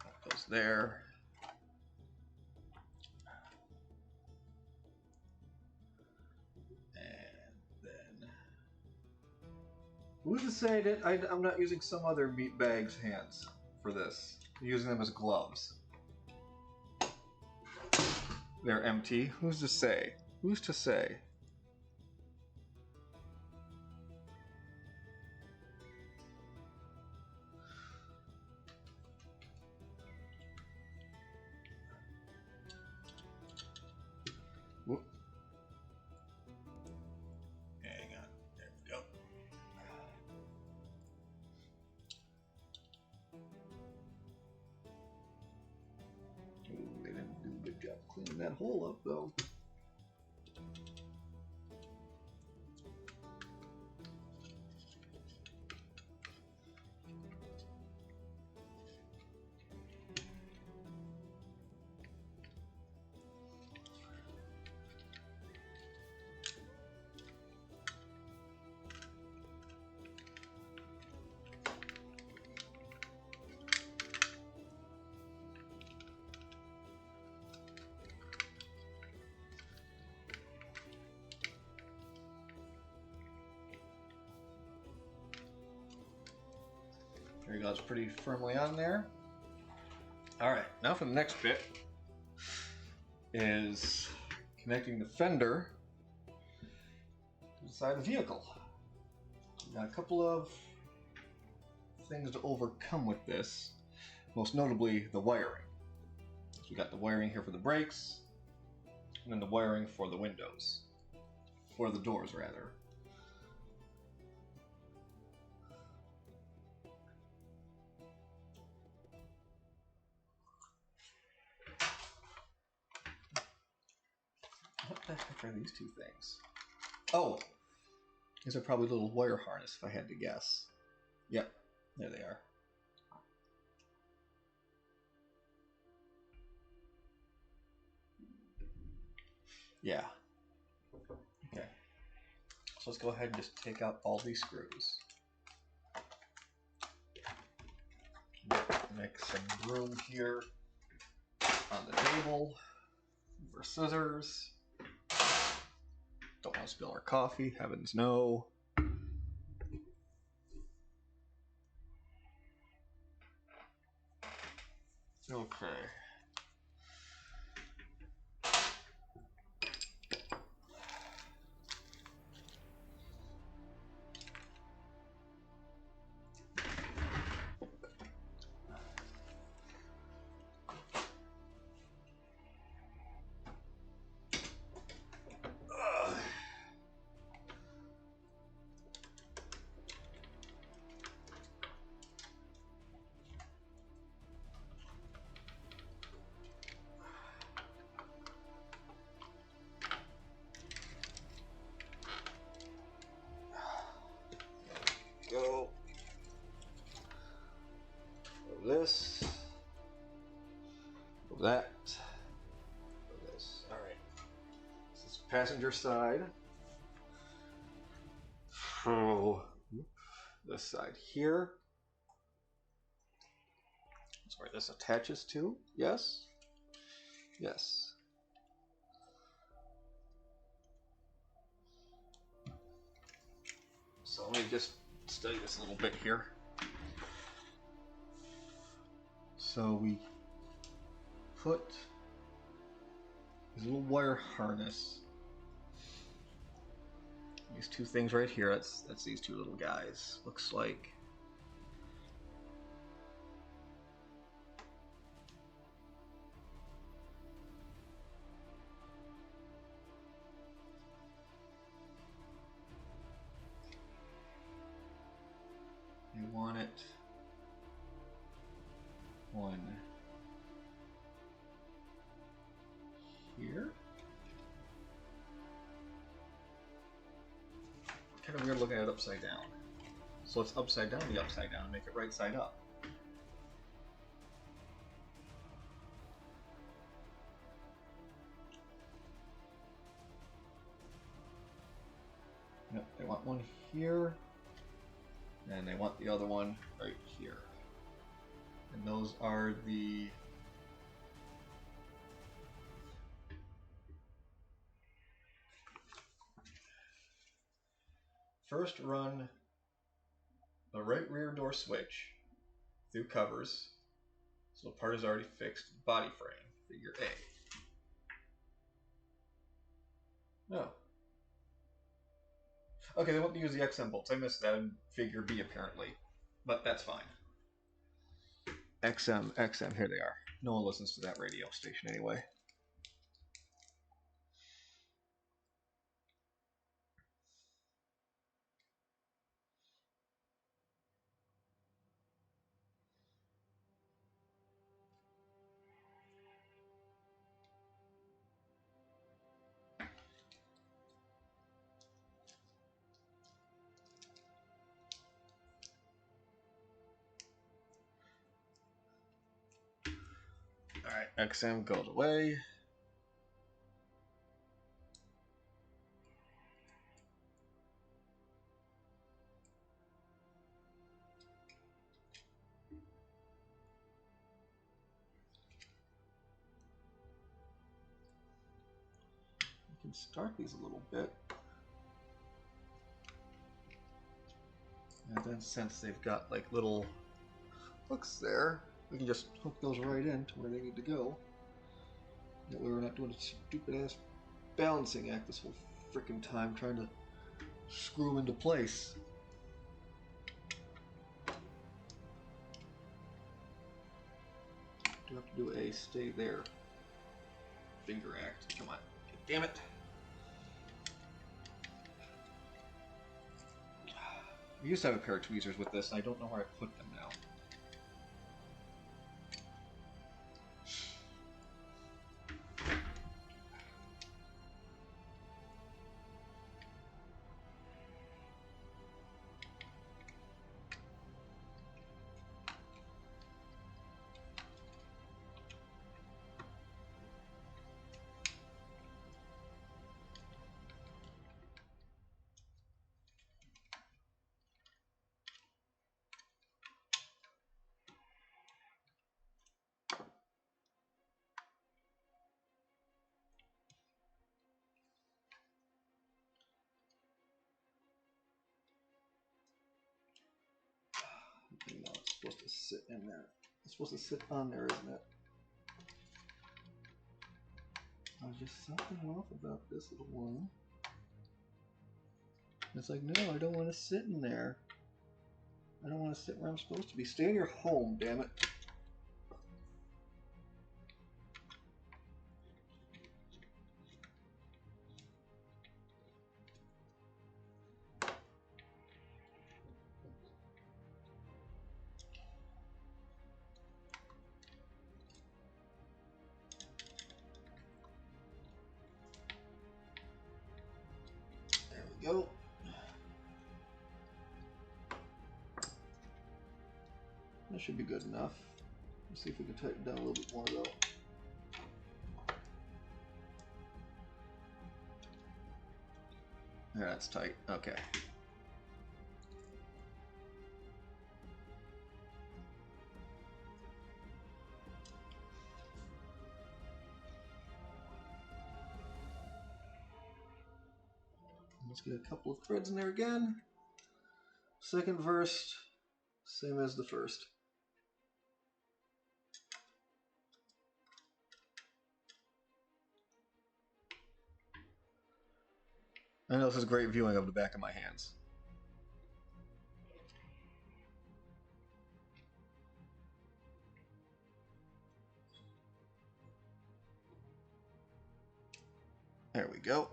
That goes there. And then Who's to say that I'm not using some other meat bag's hands for this? I'm using them as gloves. They're empty. Who's to say? Who's to say? Whoop. Hang on. There we go. Ooh, they didn't do a good job cleaning that hole up, though. There you go, it's pretty firmly on there. Alright, now for the next bit is connecting the fender to the side of the vehicle. We've got a couple of things to overcome with this, most notably the wiring. So we got the wiring here for the brakes, and then the wiring for the windows, for the doors rather. What the heck are these two things? Oh, these are probably a little wire harness if I had to guess. Yep, there they are. Yeah. Okay. So let's go ahead and just take out all these screws. Make some room here on the table for scissors. Don't want to spill our coffee, heavens no. Okay. Go. This. That. This. All right. This is passenger side. Oh, this side here. That's where this attaches to. Yes. Yes. So let me just study this a little bit here. So we put this little wire harness. These two things right here. That's these two little guys. Looks like. You want it one here. Kind of weird looking at it upside down. So it's upside down, the upside down, make it right side up. Yep, they want one here, and they want the other one right here. And those are the first run the right rear door switch through covers. So the part is already fixed. Body frame, figure A. No. Okay, they want to use the XM bolts. I missed that in figure B apparently, but that's fine. XM, here they are. No one listens to that radio station anyway. Alright, XM goes away. I can start these a little bit. And then since they've got like little hooks there, we can just hook those right in to where they need to go. That way we're not doing a stupid ass balancing act this whole freaking time trying to screw them into place. Do have to do a stay there finger act. Come on. Damn it. I used to have a pair of tweezers with this, and I don't know where I put them now. No, it's supposed to sit in there. It's supposed to sit on there, isn't it? There's just something off about this little one. It's like, no, I don't want to sit in there. I don't want to sit where I'm supposed to be. Stay in your home, damn it. There we go. That should be good enough. Let's see if we can tighten it down a little bit more though. There, that's tight. Okay. Let's get a couple of threads in there again. Second verse, same as the first. I know this is great viewing of the back of my hands. There we go.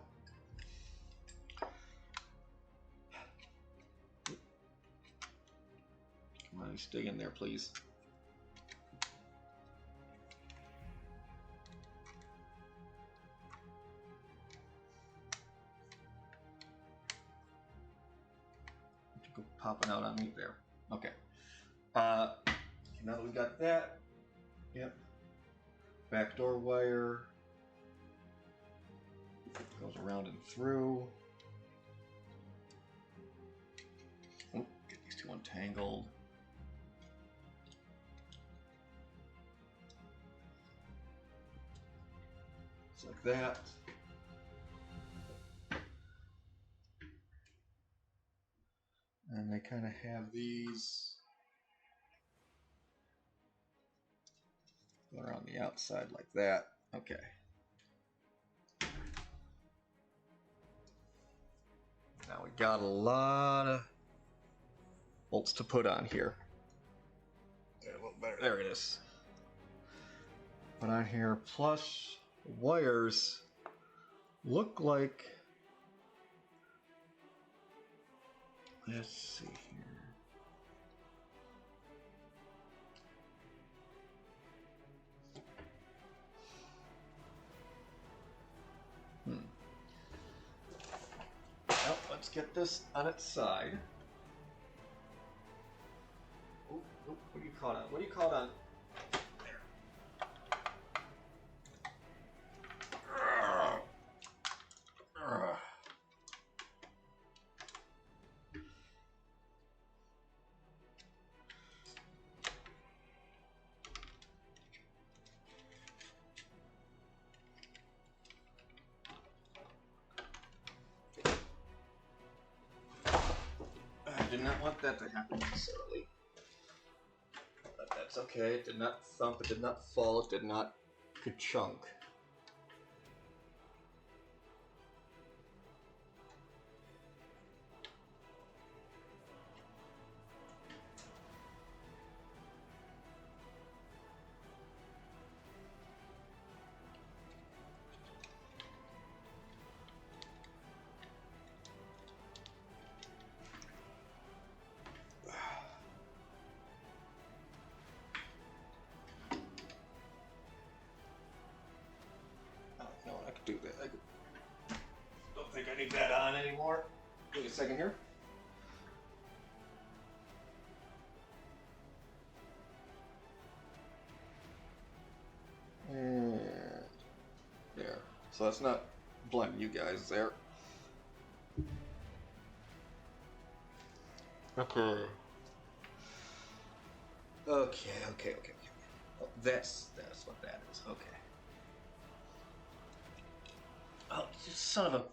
Come on, stay in there, please. Go popping out on me there. Okay. Now that we got that, yep. Backdoor wire goes around and through. Oh, get these two untangled. Just like that. And And they kind of have these going around the outside like that. Okay. Now we got a lot of bolts to put on here. A little better. There it is. Put on here. Plus, wires look like. Let's see here. Well, let's get this on its side. Ooh, ooh, what do you call it on? What do you call it on? I did not want that to happen necessarily. But that's okay. It did not thump, it did not fall, it did not ka-chunk. No, I could do that. I don't think I need that on anymore. Give me a second here. And there. So that's not blending you guys there. Okay. Okay. Oh, that's what that is. Okay. Oh, you son of a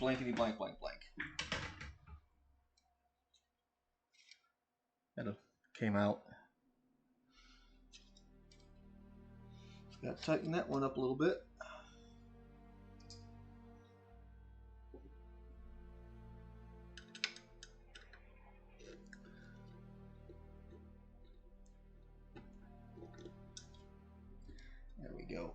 blankety blank. That came out. Got to tighten that one up a little bit. There we go.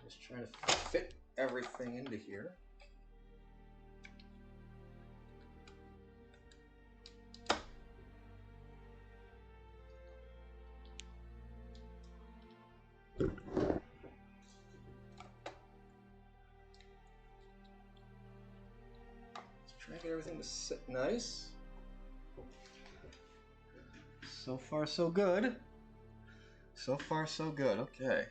Just trying to fit everything into here. Try to get everything to sit nice. So far, so good. So far, so good. Okay.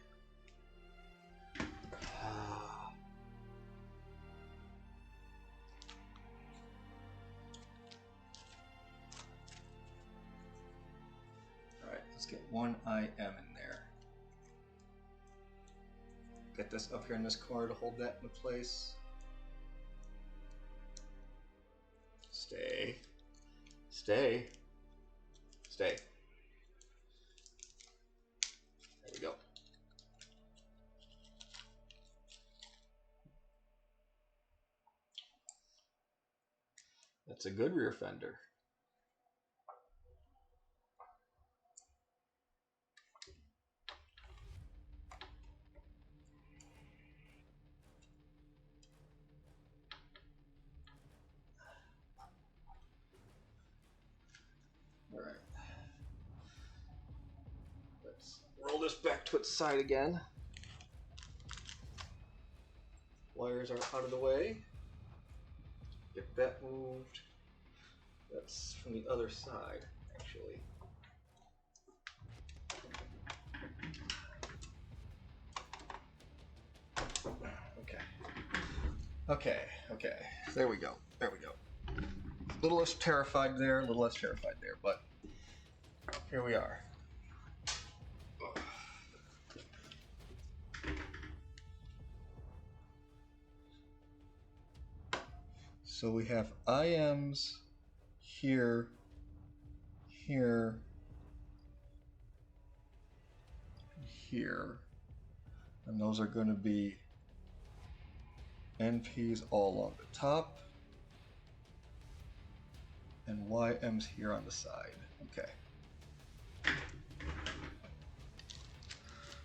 Alright, let's get one IM in there. Get this up here in this corner to hold that in place. Stay. Stay. Stay. There we go. That's a good rear fender. All right. Let's this back to its side again. Wires are out of the way. Get that moved. That's from the other side, actually. Okay. There we go. A little less terrified there, but here we are. So we have IMs here, here, here, and those are going to be NPs all along the top, and YMs here on the side. Okay.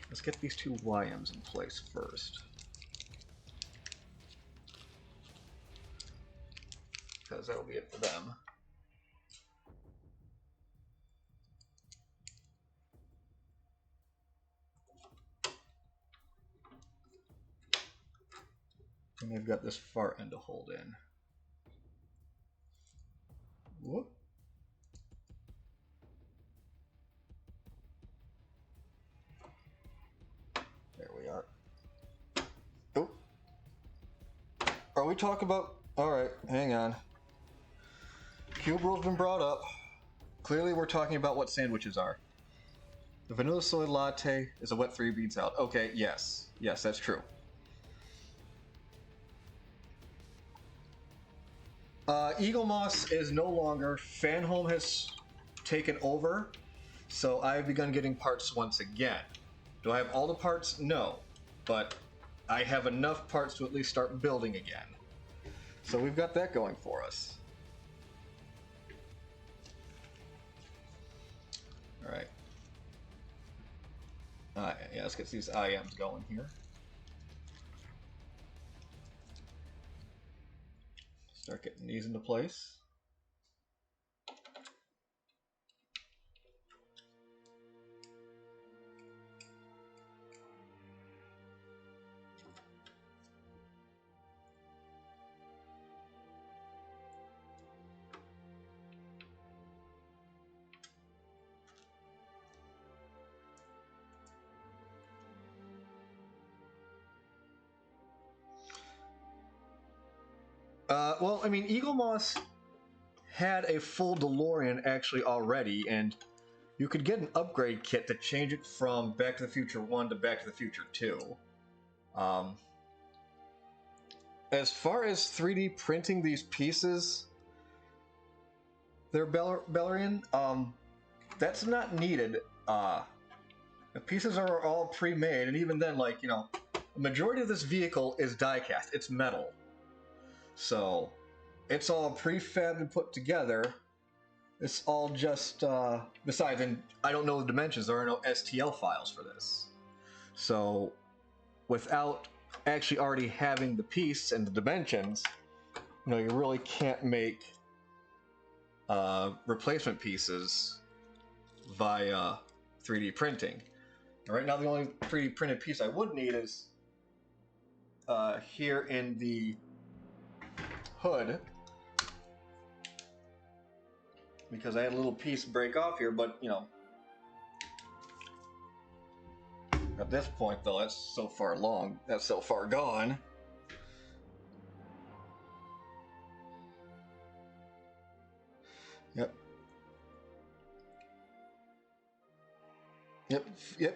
Let's get these two YMs in place first, because that'll be it for them. And they've got this far end to hold in. Whoop. There we are. Oh. Are we talking about... Alright, hang on. Cube rule's been brought up. Clearly we're talking about what sandwiches are. The vanilla soy latte is a wet 3-bean salad. Okay, yes. Yes, that's true. Eagle Moss is no longer. Fanhome has taken over, so I've begun getting parts once again. Do I have all the parts? No, but I have enough parts to at least start building again. So we've got that going for us. All right. Yeah, let's get these IMs going here. Start getting these into place. Well, I mean, Eagle Moss had a full DeLorean actually already, and you could get an upgrade kit to change it from Back to the Future 1 to Back to the Future 2. As far as 3D printing these pieces, they're Bellarian, that's not needed. The pieces are all pre-made, and even then, like, you know, the majority of this vehicle is die-cast. It's metal. So, it's all prefabbed and put together. It's all just, besides, and I don't know the dimensions, there are no STL files for this. So, without actually already having the piece and the dimensions, you know, you really can't make replacement pieces via 3D printing. Right now, the only 3D printed piece I would need is here in the hood, because I had a little piece break off here, but you know, at this point though, that's so far along, that's so far gone. Yep,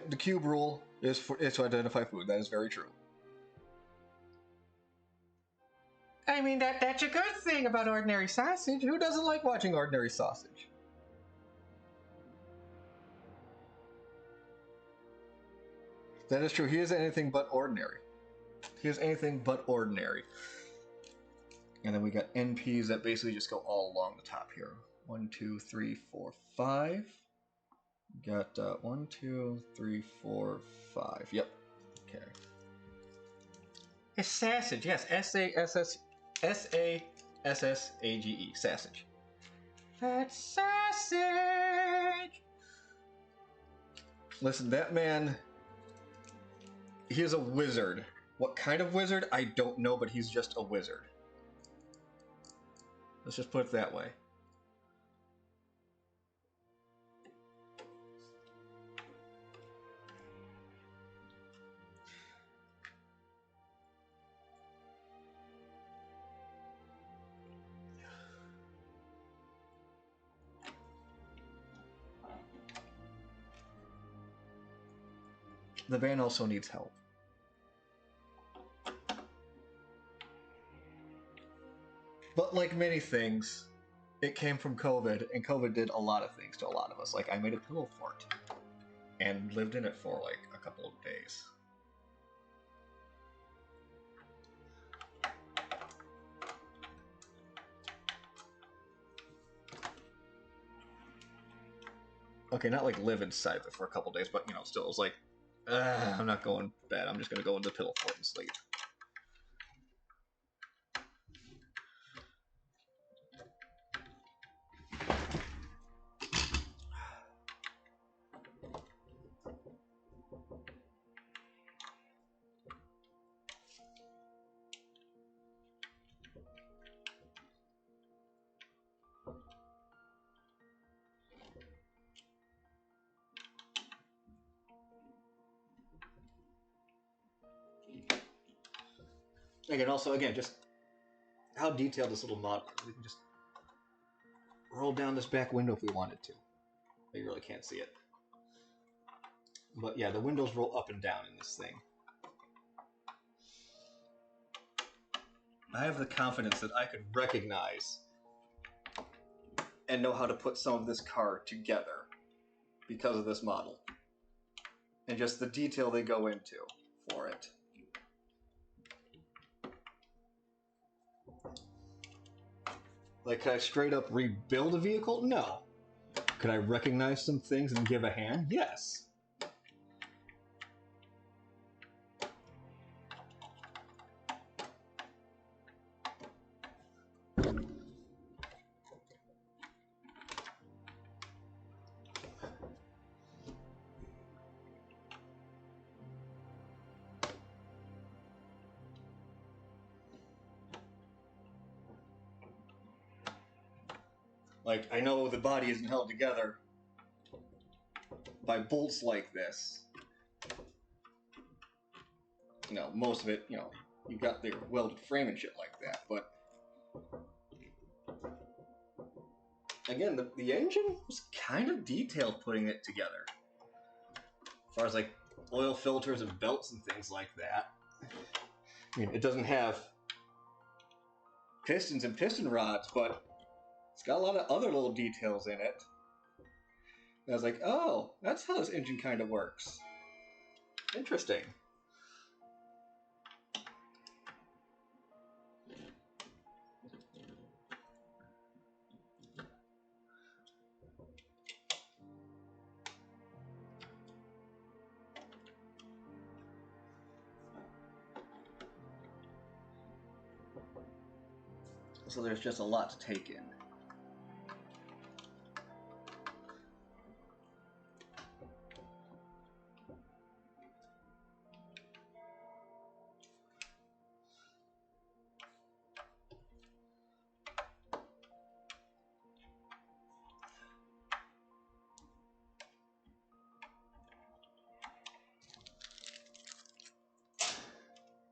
the cube rule is to identify food. That is very true. I mean, that's a good thing about ordinary sausage. Who doesn't like watching ordinary sausage? That is true. He is anything but ordinary. He is anything but ordinary. And then we got NPs that basically just go all along the top here. 1, 2, 3, 4, 5. Got 1, 2, 3, 4, 5. Yep. Okay. It's sausage. Yes. S-A-S-S-A-G-E. Sausage. That's sausage. Listen, that man, he is a wizard. What kind of wizard? I don't know, but he's just a wizard. Let's just put it that way. The van also needs help. But like many things, it came from COVID, and COVID did a lot of things to a lot of us. Like, I made a pillow fort and lived in it for like a couple of days. Okay, not like live inside of it for a couple of days, but you know, still, it was like, I'm not going to bed. I'm just going to go into the pillow fort and sleep. Again, also, again, just how detailed this little model is. We can just roll down this back window if we wanted to. You really can't see it. But yeah, the windows roll up and down in this thing. I have the confidence that I could recognize and know how to put some of this car together because of this model. And just the detail they go into for it. Like, could I straight up rebuild a vehicle? No. Could I recognize some things and give a hand? Yes. Like, I know the body isn't held together by bolts like this. You know, most of it, you know, you've got the welded frame and shit like that, but again, the engine was kind of detailed putting it together. As far as like oil filters and belts and things like that. I mean, it doesn't have pistons and piston rods, but it's got a lot of other little details in it. And I was like, oh, that's how this engine kind of works. Interesting. So there's just a lot to take in.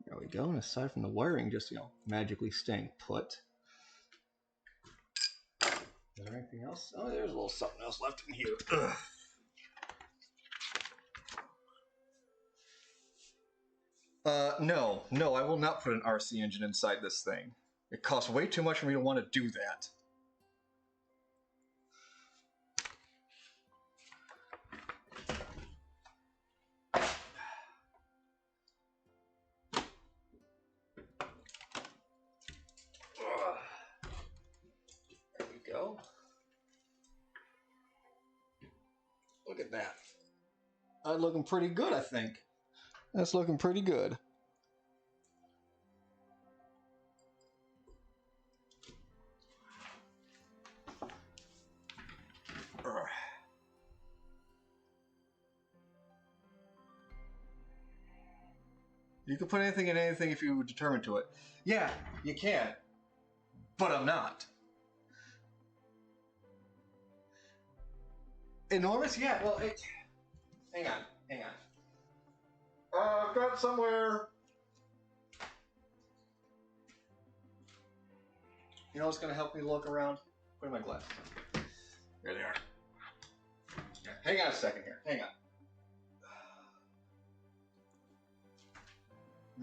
There we go, and aside from the wiring just, you know, magically staying put. Is there anything else? Oh, there's a little something else left in here. No, I will not put an RC engine inside this thing. It costs way too much for me to want to do that. There we go. Look at that. That's looking pretty good, I think. That's looking pretty good. You can put anything in anything if you were determined to it. Yeah, you can. But I'm not. Enormous? Yeah, well, hang on. I've got somewhere... You know what's going to help me look around? Where are my glasses? There they are. Yeah, hang on a second here. Hang on.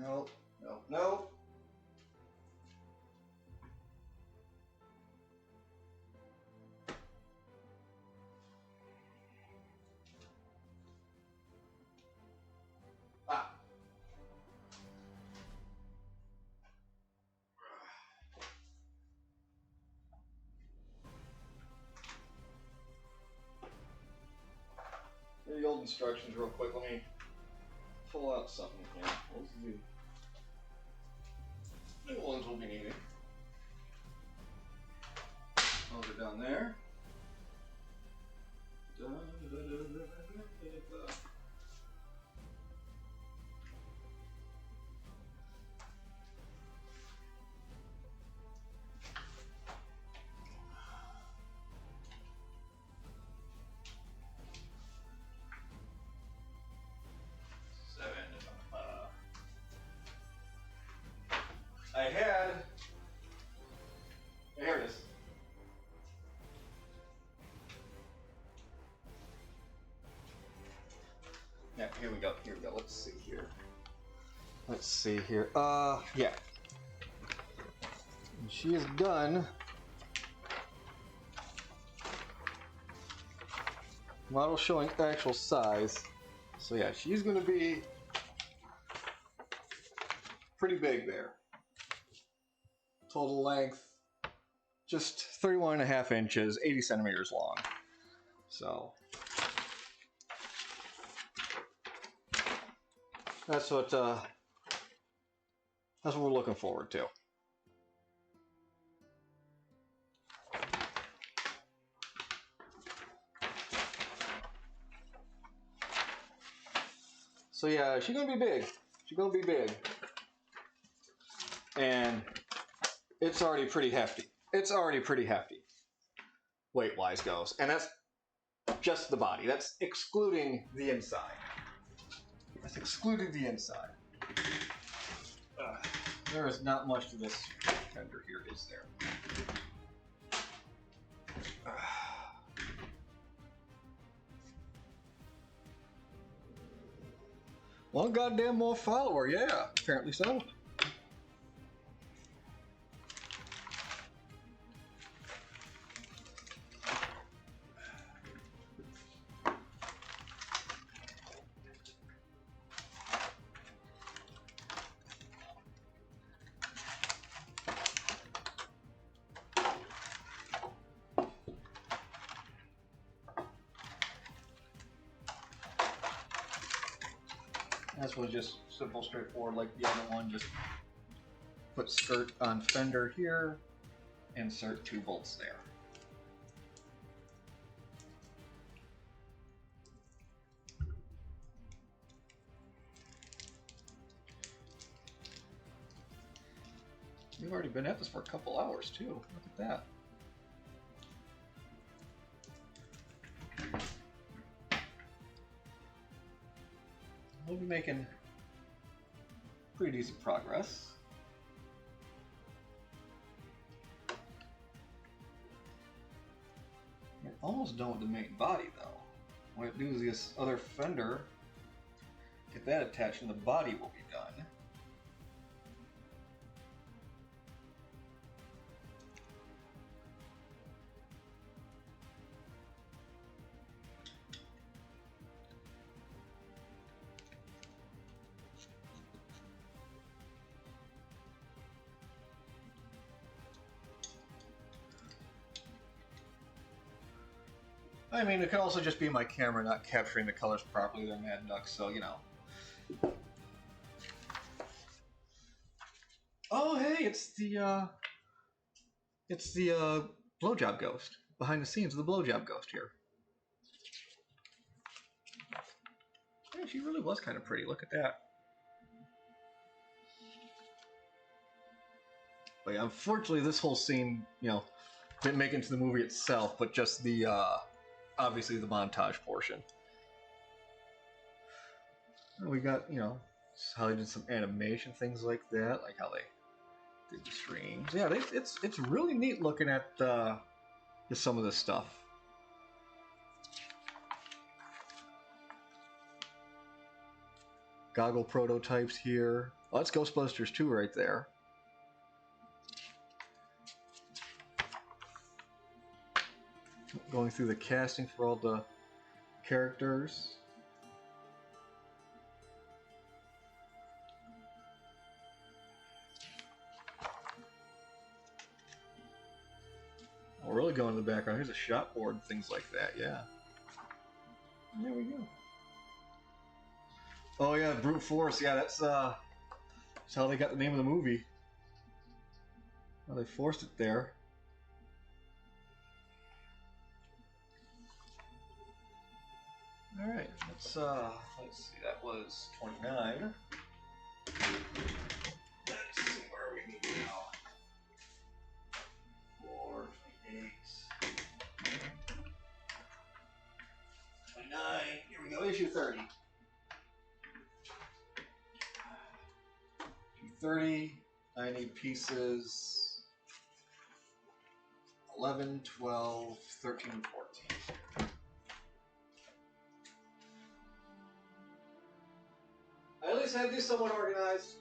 No. Ah. The old instructions real quick. Let me pull out something here. Those are the new ones we'll be needing. Those are down there. I had. Here it is. Yeah, here we go. Let's see here. Yeah. She is done. Model showing actual size. So yeah, she's going to be pretty big there. Total length, just 31.5 inches, 80 centimeters long. So that's what we're looking forward to. So yeah, she's gonna be big. And it's already pretty hefty. Weight-wise goes. And that's just the body. That's excluding the inside. There is not much to this fender here, is there? One goddamn more follower, yeah. Apparently so. This was just simple, straightforward like the other one. Just put skirt on fender here, insert 2 bolts there. We've already been at this for a couple hours too. Look at that. We'll be making pretty decent progress. We're almost done with the main body though. What I do is this other fender, get that attached and the body will be done. I mean, it could also just be my camera not capturing the colors properly. They're Mad Ducks, so you know. Oh, hey, it's the blowjob ghost behind the scenes of the blowjob ghost here. Yeah, she really was kind of pretty. Look at that. But yeah, unfortunately, this whole scene, didn't make it into the movie itself, but just the obviously the montage portion. We got how they did some animation, things like that, like how they did the streams. Yeah, it's really neat looking at some of this stuff. Goggle prototypes here. Oh, that's Ghostbusters 2 right there. Going through the casting for all the characters. We're really going in the background. Here's a shot board and things like that, yeah. There we go. Oh yeah, brute force, yeah, that's how they got the name of the movie. Well, they forced it there. Alright, let's see, that was 29. Let's see where we need now. 4, 28. 29. Here we go, issue 30. Issue 30. I need pieces 11, 12, 13, and 14. I at least had these somewhat organized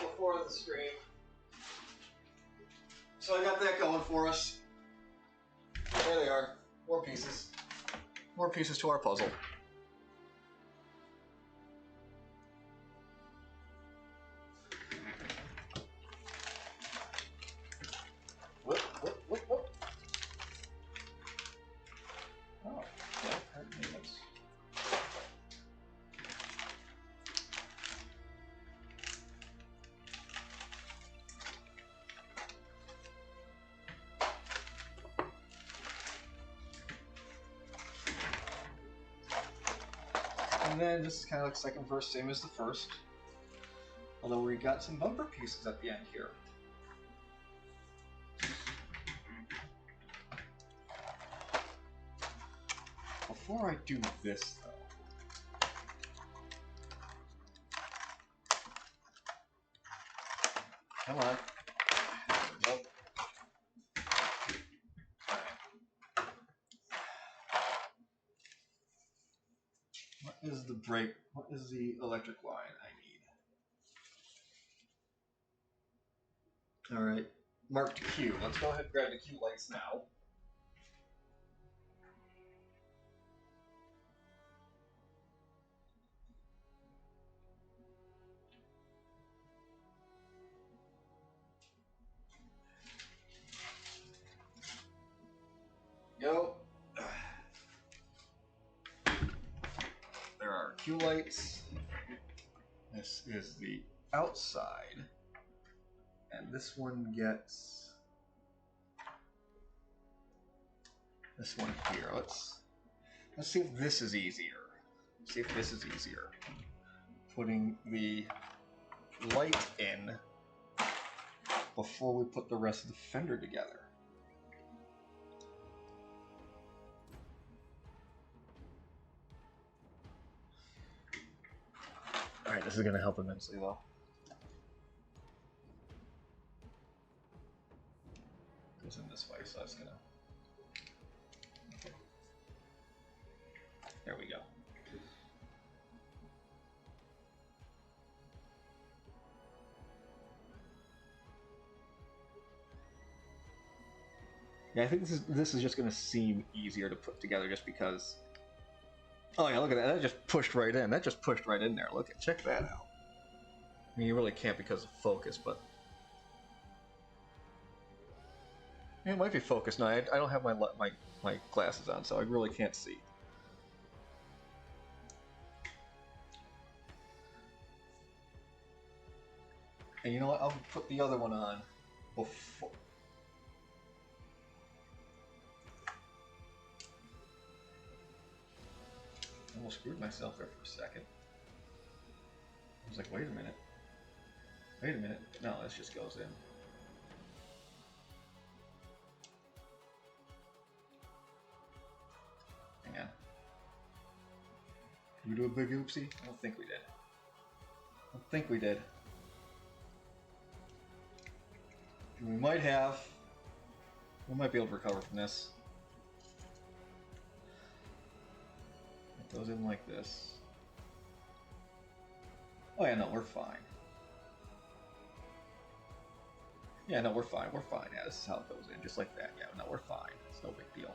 before the stream. So I got that going for us. There they are. More pieces. More pieces to our puzzle. Whoop, whoop, whoop, whoop. Oh, yeah, maintenance. And then this kind of looks second verse, same as the first. Although we got some bumper pieces at the end here. Before I do this, though, come on. Nope. What is the brake? What is the electric line I need? Alright. Marked Q. Let's go ahead and grab the Q lights now. Go. There are Q lights. This is the outside. And this one gets this one here. Let's see if this is easier. See if this is easier. Putting the light in before we put the rest of the fender together. Alright, this is going to help immensely though. Goes in this way, so that's gonna... Okay. There we go. Yeah, I think this is just gonna seem easier to put together just because... Oh yeah, look at that. That just pushed right in. That just pushed right in there. Look at, check that out. I mean, you really can't because of focus, but... It might be focused. No, I don't have my glasses on, so I really can't see. And you know what? I'll put the other one on before. I almost screwed myself there for a second. I was like, wait a minute. Wait a minute. No, this just goes in. Hang on. Did we do a big oopsie? I don't think we did. I don't think we did. We might have. We might be able to recover from this. It goes in like this. Oh yeah, no, we're fine. Yeah, no, we're fine. We're fine. Yeah, this is how it goes in, just like that. Yeah, no, we're fine. It's no big deal.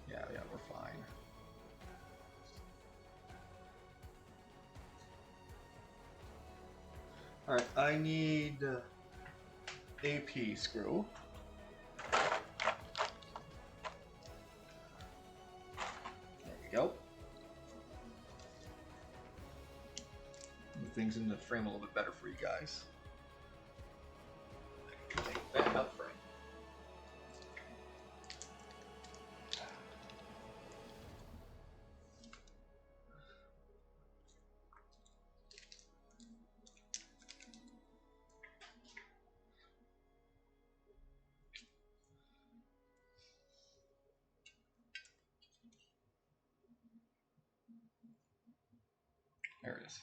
Yeah, we're fine. Alright, I need AP screw. There we go. Move things in the frame a little bit better for you guys. Take that up frame. There it is.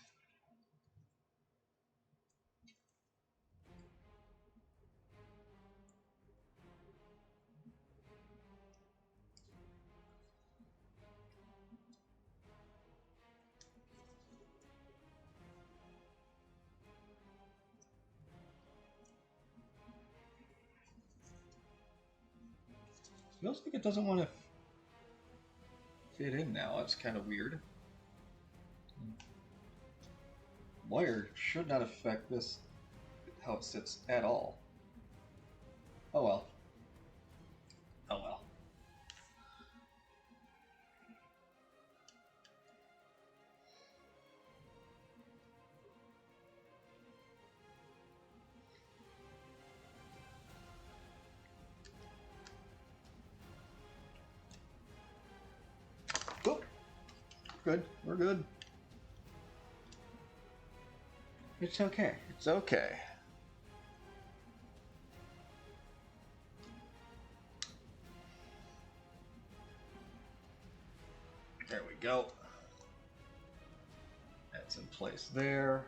Feels like it doesn't want to fit in now. That's kind of weird. Wire should not affect this, how it sits at all. Oh well. Oh well. Oh, good. We're good. It's okay. It's okay. There we go. That's in place there.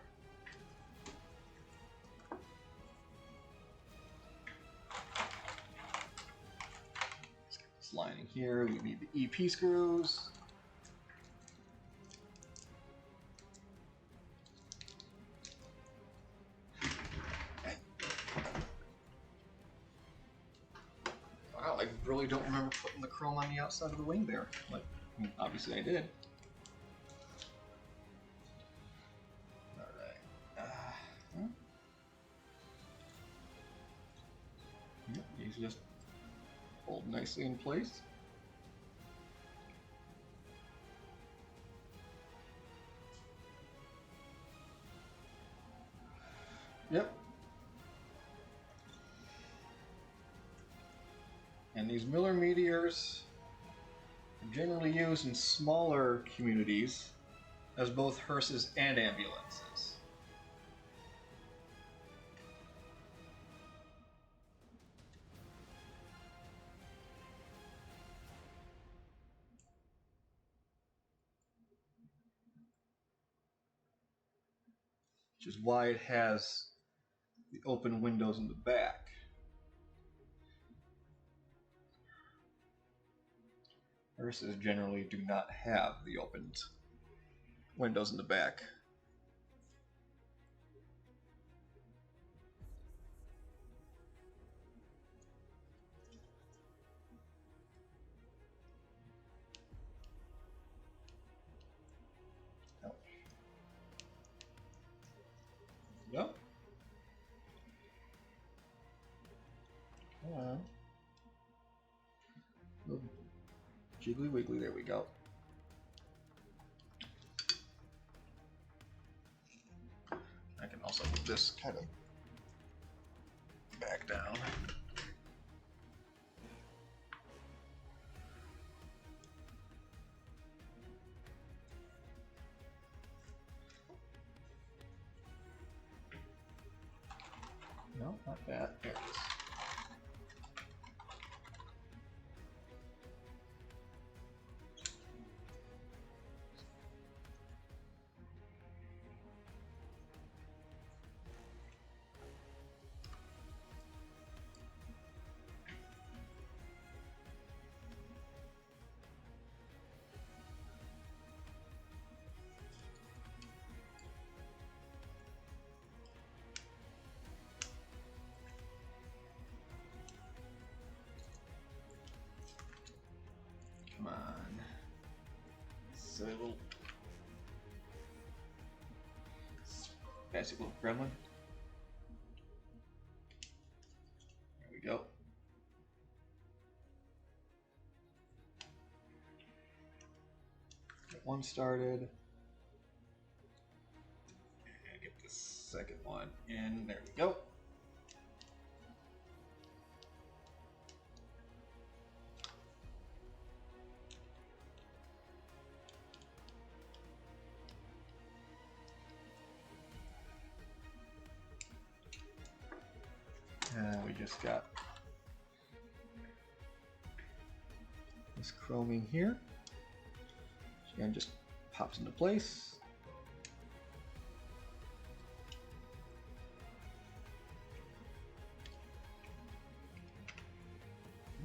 Let's get this lining here. We need the EP screws. Wow, I really don't remember putting the chrome on the outside of the wing there. Like, I mean, obviously I did. Yep, these just hold nicely in place. Yep. And these Miller meteors are generally used in smaller communities as both hearses and ambulances. Which is why it has the open windows in the back. Hearses generally do not have the opened windows in the back. Ouch. Yep. Come on. Little jiggly wiggly, there we go. I can also move this kind of back down. Not that. There it is. Come on. Silly little fancy little gremlin. There we go. Get one started. And get the second one in. There we go. We just got this chroming here. So again, just pops into place.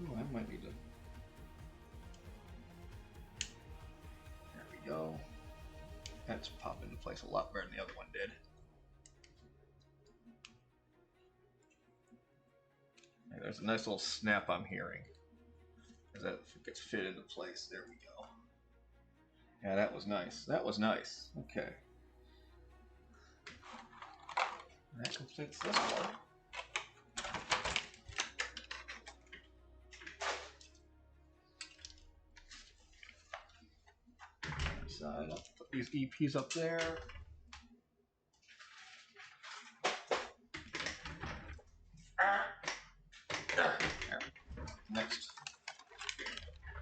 Ooh, I might need to. There we go. That's popped into place a lot better than the other one did. There's a nice little snap I'm hearing as that gets fit into place. There we go. Yeah, that was nice. That was nice. Okay. That completes this one. Side, I'll put these EPs up there. Next,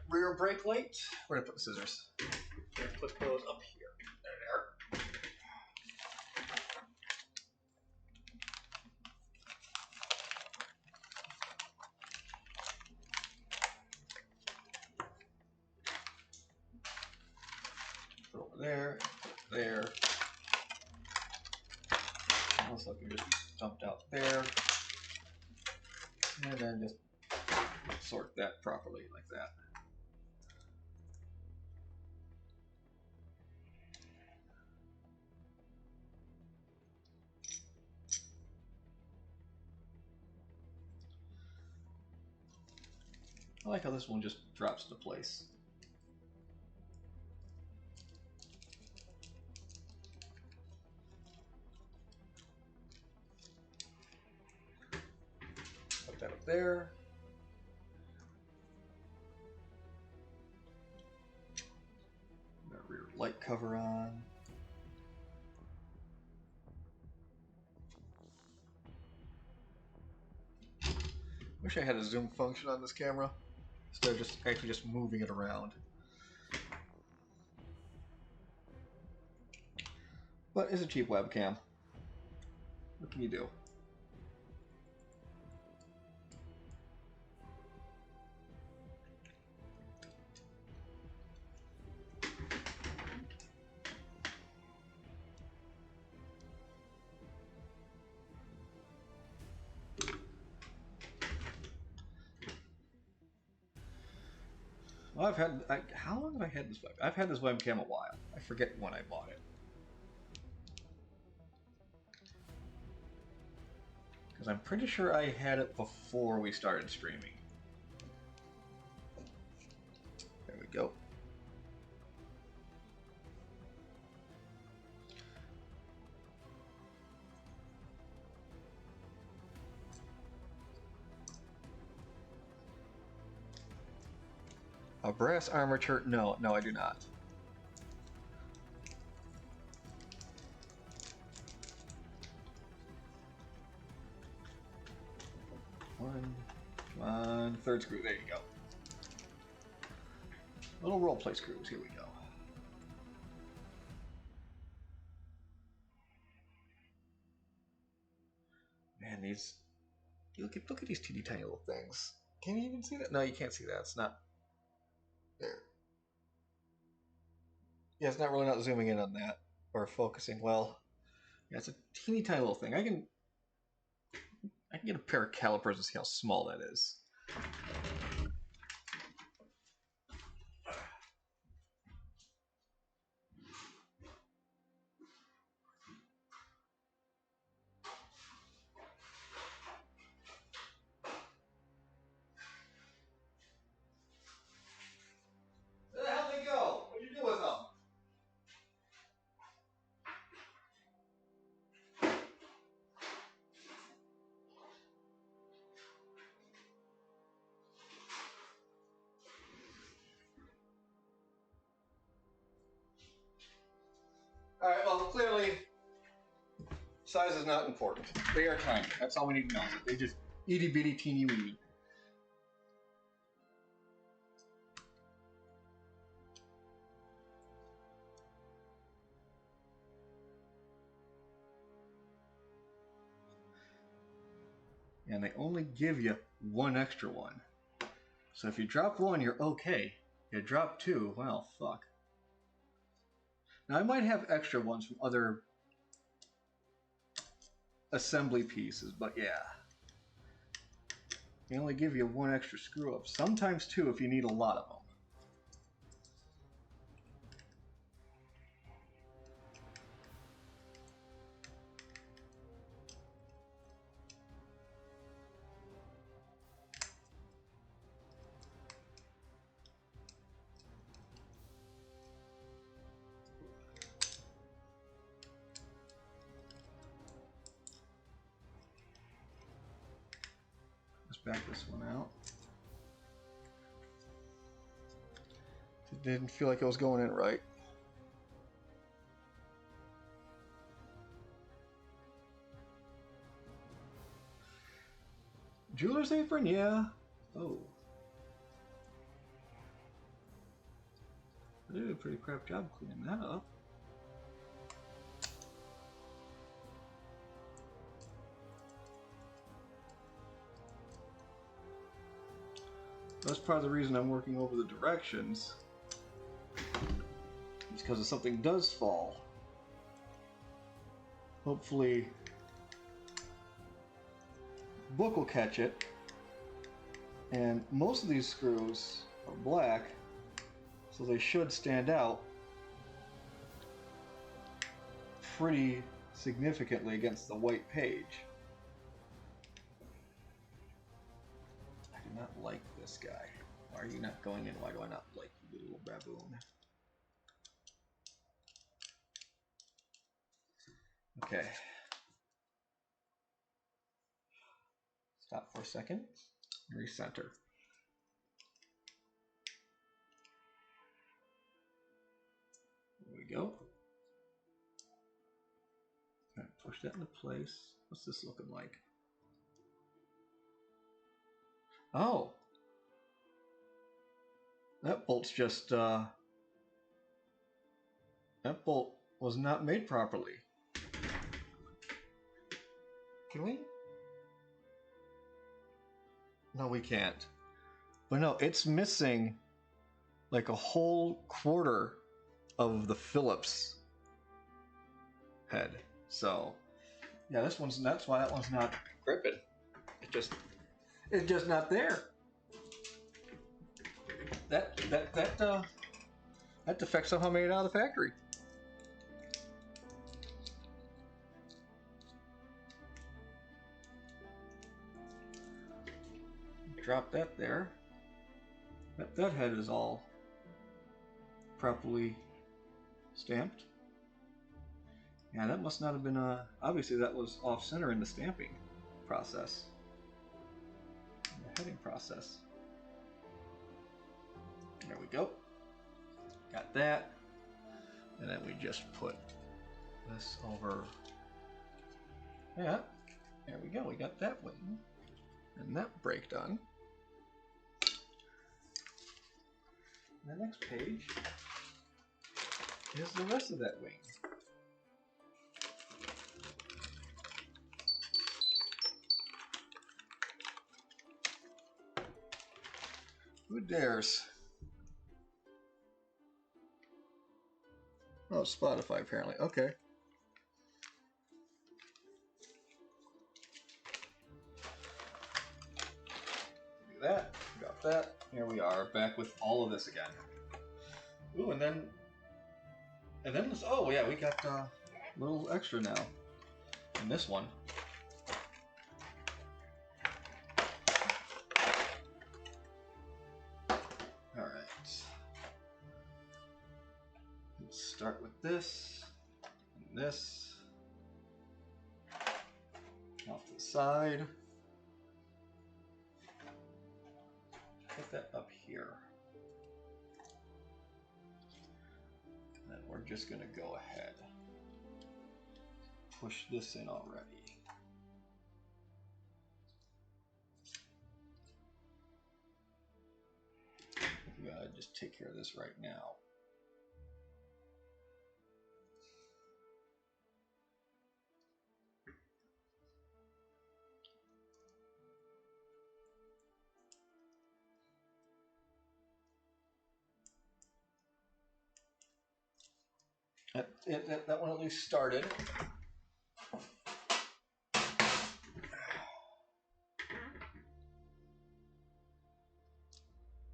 rear brake light. Where did I put the scissors? I'm gonna put those up here. There they are. Put over there, there. Also can just be dumped out there. And then just sort that properly like that. I like how this one just drops to place. Put that up there. Got a rear light cover on. Wish I had a zoom function on this camera instead of just actually just moving it around. But it's a cheap webcam. What can you do? Well, how long have I had this webcam? I've had this webcam a while. I forget when I bought it. Because I'm pretty sure I had it before we started streaming. There we go. A brass armature? No, no, I do not. One, come on, third screw, there you go. Little roll play screws, here we go. Man, these Look at these teeny tiny little things. Can you even see that? No, you can't see that. It's not there. Yeah, it's not really not zooming in on that or focusing well. Yeah, it's a teeny tiny little thing. I can get a pair of calipers and see how small that is. Where the hell did they go? What'd you do with them? Alright, well, clearly, size is not important. They are tiny. That's all we need to know. They just itty bitty teeny weeny. And they only give you one extra one. So if you drop one, you're okay. You drop two, well, fuck. Now I might have extra ones from other assembly pieces, but yeah. They only give you one extra screw up. Sometimes two if you need a lot of them. Let's back this one out. It didn't feel like it was going in right. Jeweler's apron, yeah. Oh. I did a pretty crap job cleaning that up. That's part of the reason I'm working over the directions. It's because if something does fall, hopefully book will catch it. And most of these screws are black, so they should stand out pretty significantly against the white page. I do not like this guy. Why are you not going in? Why do I not like you, little baboon? Okay. Stop for a second. Recenter. There we go. All right, push that into place. What's this looking like? Oh. That bolt's just, that bolt was not made properly. Can we? No, we can't. But no, it's missing like a whole quarter of the Phillips head. So, yeah, that's why that one's not gripping. It's just not there. That defect somehow made it out of the factory. Drop that there. That head is all properly stamped. Yeah, that must not have been obviously that was off center in the stamping process. The heading process. There we go. Got that. And then we just put this over. Yeah. There we go. We got that wing. And that brake done. And the next page is the rest of that wing. Who dares? Oh, Spotify apparently. Okay. Do that. Got that. Here we are, back with all of this again. Ooh, and then oh yeah, we got a little extra now in this one. All right. Let's start with this and this off to the side. Put that up here. And then we're just going to go ahead. Push this in already. We gotta just take care of this right now. That one at least started.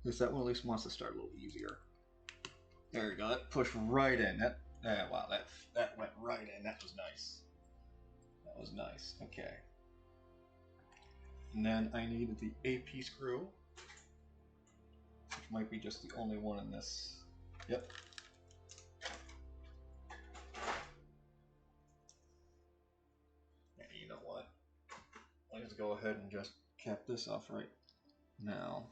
Because that one at least wants to start a little easier. There you go. That pushed right in. Wow, that went right in. That was nice. That was nice. Okay. And then I needed the AP screw, which might be just the only one in this. Yep. You know what? I'll just go ahead and just cap this off right now.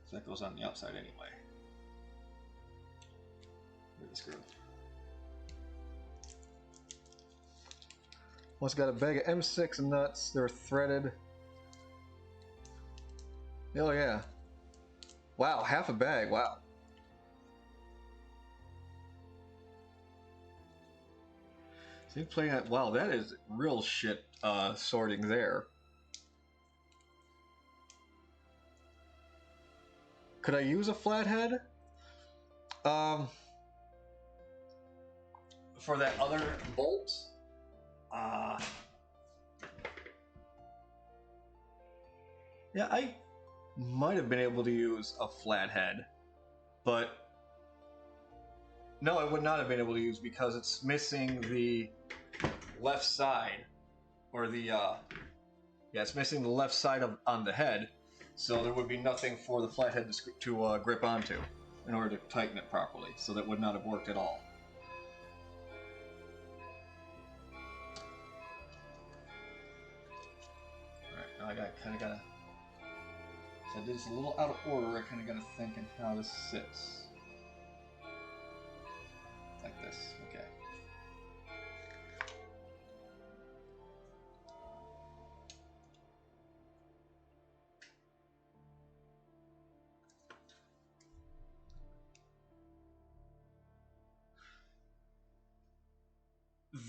So that goes on the outside anyway. Where's the screw? Once got a bag of M6 nuts. They're threaded. Oh yeah. Wow, half a bag. Wow. See, playing that. Wow, that is real shit sorting there. Could I use a flathead? For that other bolt? Yeah, I might have been able to use a flathead, but no, I would not have been able to use because it's missing the left side, or the yeah, it's missing the left side on the head, so there would be nothing for the flathead to grip onto in order to tighten it properly. So that would not have worked at all. All right, now I kind of gotta. So I did this a little out of order. I kind of gotta think on how this sits. Like this, okay.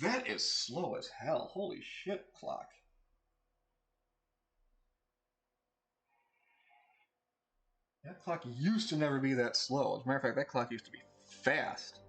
That is slow as hell. Holy shit, clock. That clock used to never be that slow. As a matter of fact, that clock used to be fast.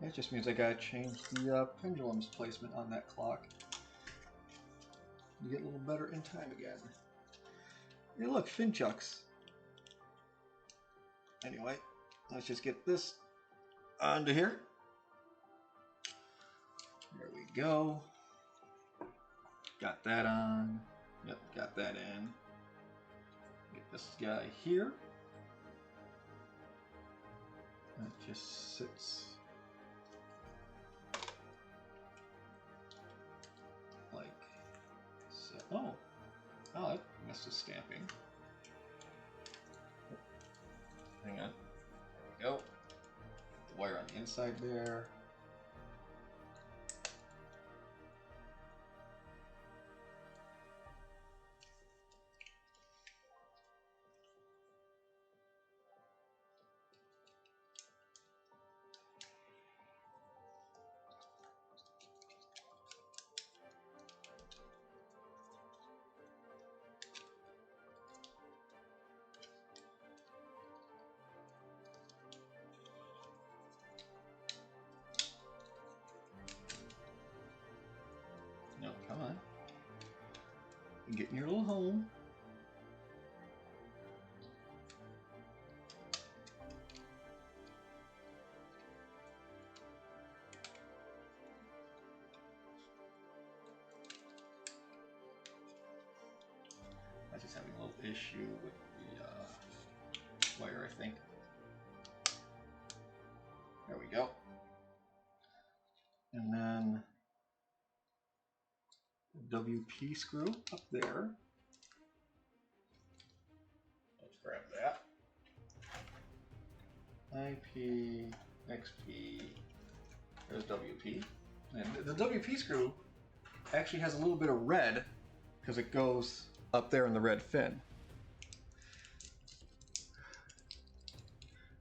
That just means I gotta change the pendulum's placement on that clock to get a little better in time again. Hey look, Finchucks. Anyway, let's just get this onto here. There we go. Got that on. Yep, got that in. Get this guy here. That just sits. that's just stamping. Hang on. There we go. The wire on the inside there. No, come on. Get in your little home. I'm just having a little issue with the wire, I think. There we go. And then WP screw up there. Let's grab that. IP, XP, there's WP. And the WP screw actually has a little bit of red because it goes up there in the red fin.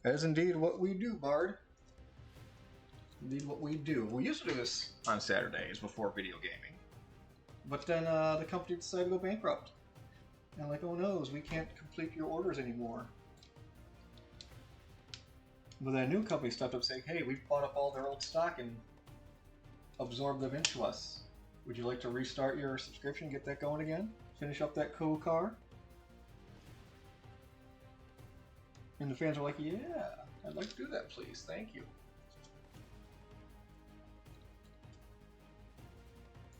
That is indeed what we do, Bard. Indeed what we do. We used to do this on Saturdays before video gaming. But then the company decided to go bankrupt. And like, oh noes, we can't complete your orders anymore. But then a new company stepped up saying, hey, we bought up all their old stock and absorbed them into us. Would you like to restart your subscription, get that going again? Finish up that cool car? And the fans were like, yeah, I'd like to do that, please. Thank you.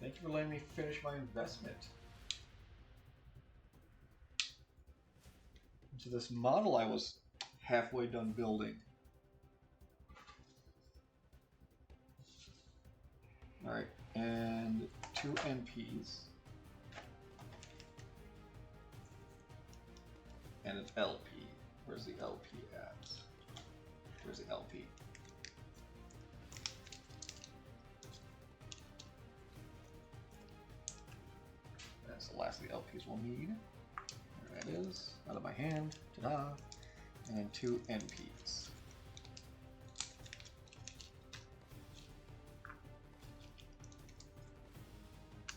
Thank you for letting me finish my investment into this model I was halfway done building. Alright, and 2 NPs. And an LP. Where's the LP at? Where's the LP? That's the last of the LPs we'll need. There that is. Out of my hand. Ta-da! And then 2 NPs.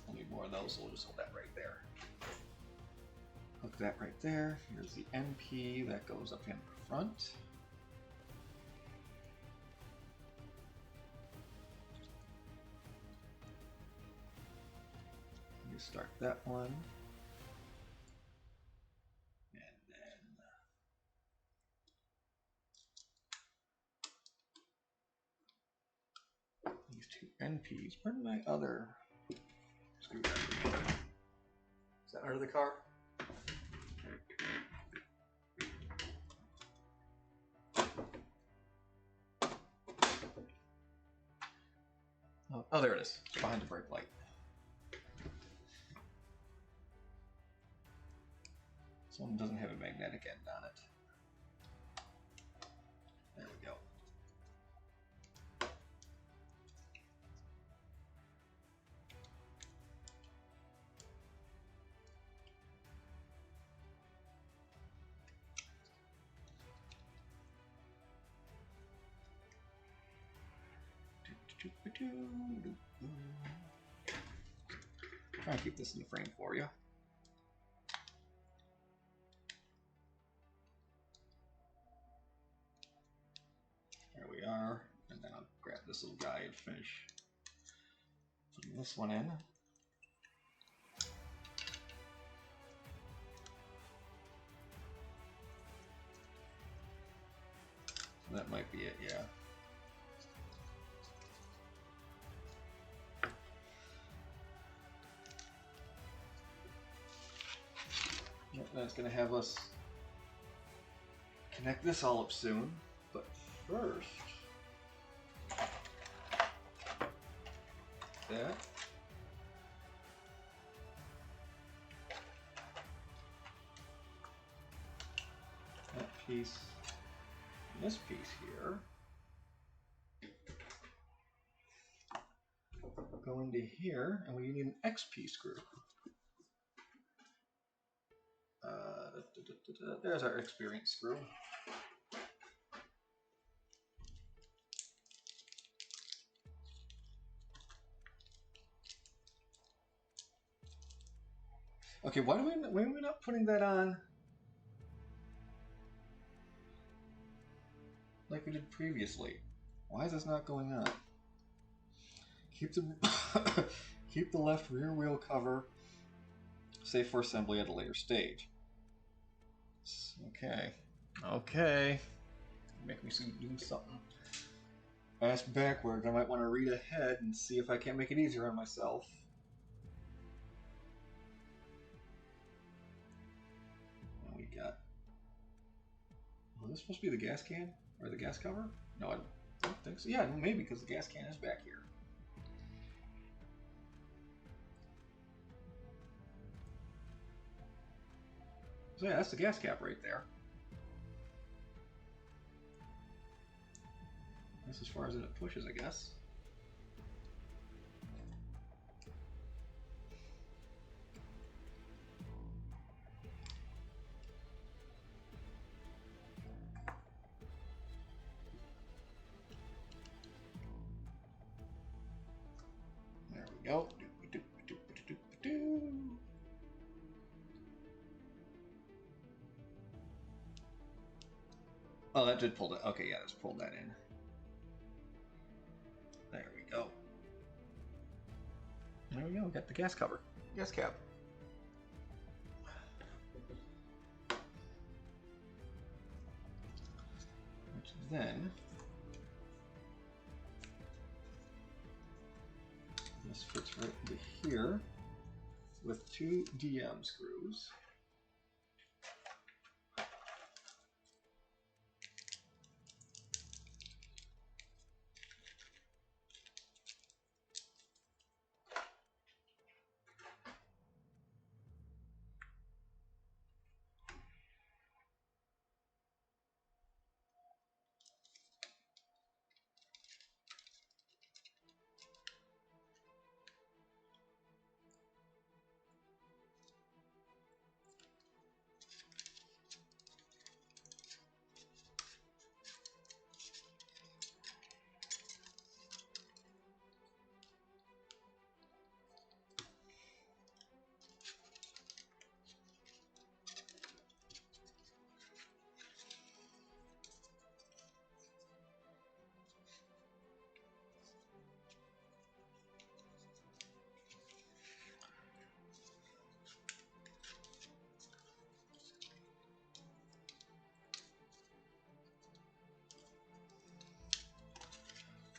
We'll need more of those, so we'll just hold that right there. Hook that right there. Here's the NP that goes up in front. You start that one. And then these 2 NPs. Where'd my other screwdriver go? Is that under the car? Oh, there it is. It's behind the brake light. This one doesn't have a magnetic end on it. There we go. Try and keep this in the frame for you. There we are. And then I'll grab this little guy and finish putting this one in. So that might be it, yeah. That's going to have us connect this all up soon, but first, that. piece, and this piece here go into here, and we need an XP screw. There's our experience screw. Okay, why are we not putting that on like we did previously? Why is this not going on? Keep the keep the left rear wheel cover safe for assembly at a later stage. Okay. Okay. Make me do something. Ask backwards. I might want to read ahead and see if I can't make it easier on myself. What we got? Well, this supposed to be the gas can? Or the gas cover? No, I don't think so. Yeah, maybe because the gas can is back here. So yeah, that's the gas cap right there. That's as far as it pushes, I guess. There we go. Oh, that did pull that. Okay, yeah, let's pull that in. There we go. There we go. We got the gas cover, gas cap. Which then this fits right into here with 2 DM screws.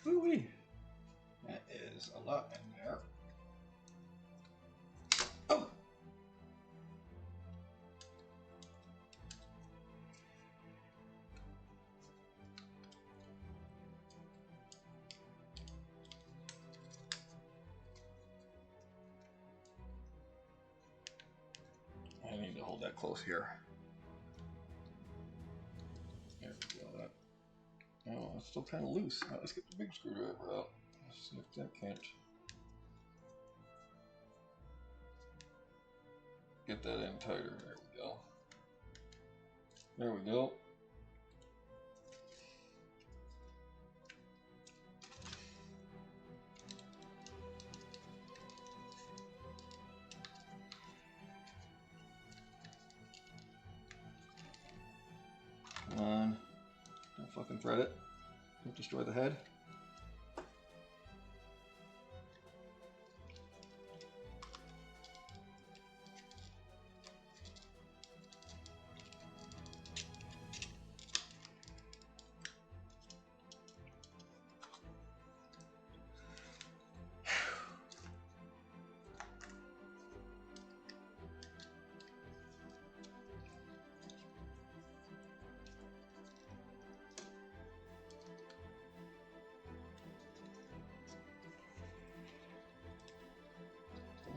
Ooh-wee. That is a lot in there. Oh! I need to hold that close here. There we go. That. Oh, it's still kind of loose. Right, let's get the big screwdriver out. Let's see if that can't get that in tighter. There we go. There we go. Come on. Don't fucking thread it. Don't destroy the head.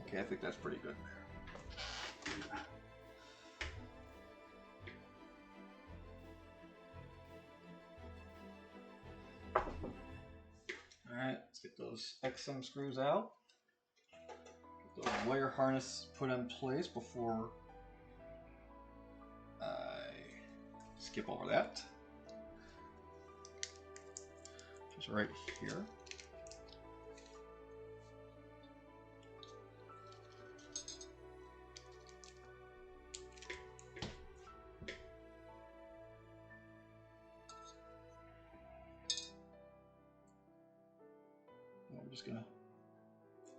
Okay, I think that's pretty good there. XM screws out. Get the wire harness put in place before I skip over that. Just right here. I'm just gonna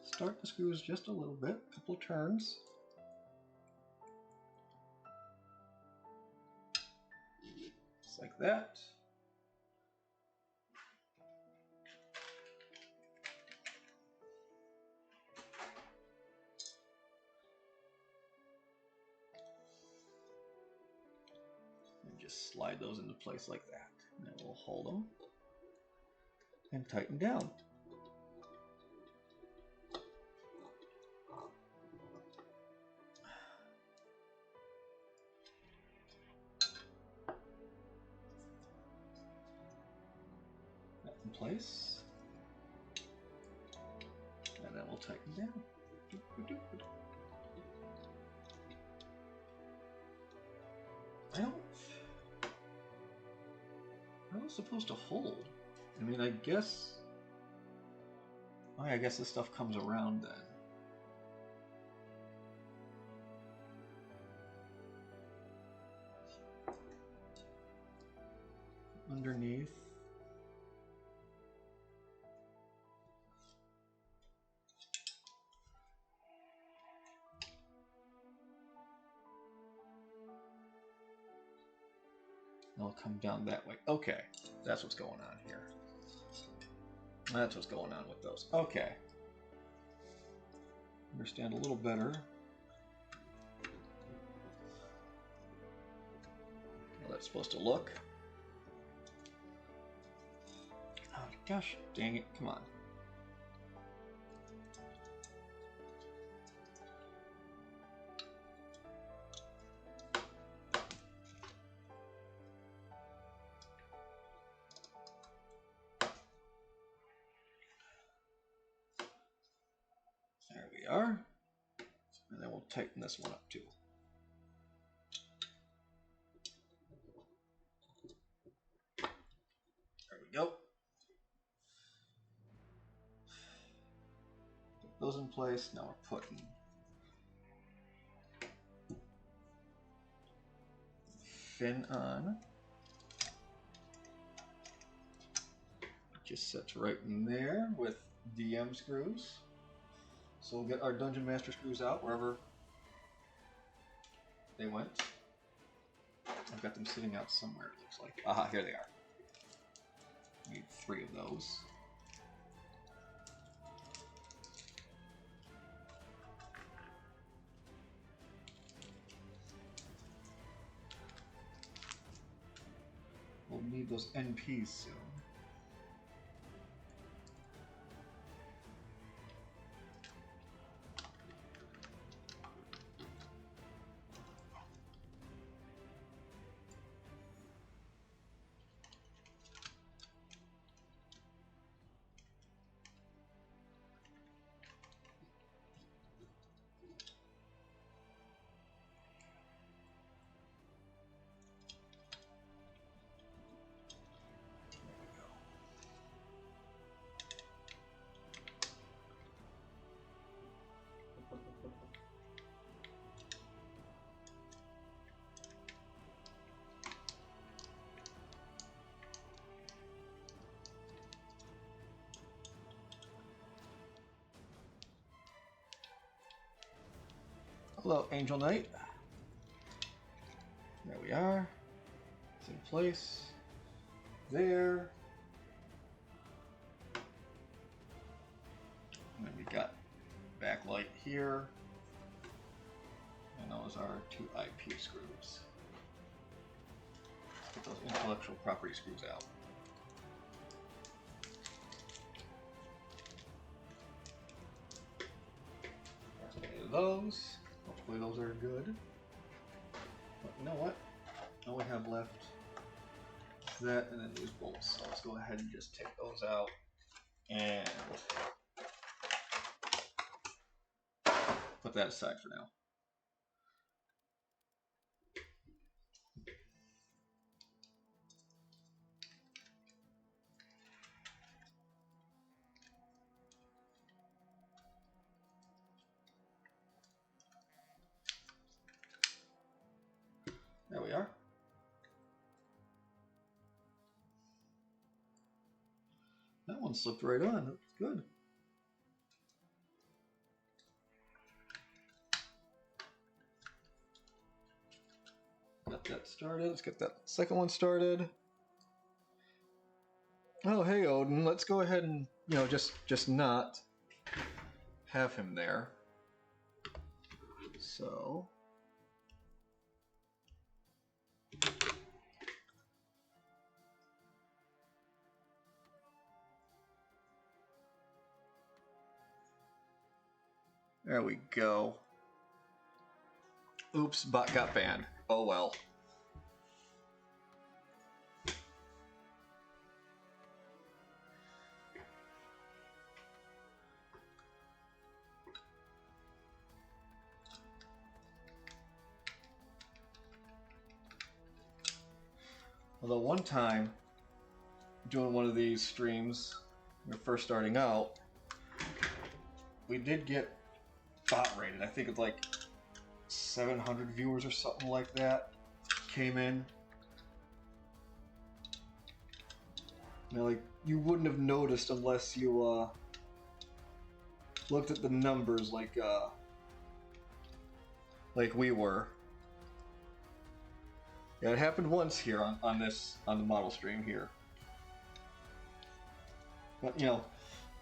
start the screws just a little bit, a couple of turns. Just like that. And just slide those into place like that. And then we'll hold them and tighten down. That in place. And then we'll tighten down. How are those supposed to hold? I mean, I guess... Oh, I guess this stuff comes around then. Underneath. It'll come down that way. Okay, that's what's going on here. That's what's going on with those. Okay. Understand a little better. How that's supposed to look. Oh gosh, dang it, come on. There we are. And then we'll tighten this one up too. There we go. Put those in place. Now we're putting fin on. Just sets right in there with DM screws. So we'll get our Dungeon Master screws out wherever they went. I've got them sitting out somewhere, it looks like. Aha, here they are. Need 3 of those. We'll need those NPs soon. Hello, Angel Knight. There we are. It's in place. There. And then we got backlight here. And those are 2 IP screws. Let's get those intellectual property screws out. Those. Hopefully those are good. But you know what? All we have left is that and then these bolts. So let's go ahead and just take those out and put that aside for now. There we are. That one slipped right on. That's good. Got that started. Let's get that second one started. Oh, hey, Odin. Let's go ahead and, just not have him there. So... there we go. Oops, bot got banned. Oh well. Although one time, doing one of these streams, when we were first starting out, we did get bot rated. I think it's like 700 viewers or something like that came in. Like, you wouldn't have noticed unless you looked at the numbers like we were. Yeah, it happened once here on the model stream here. But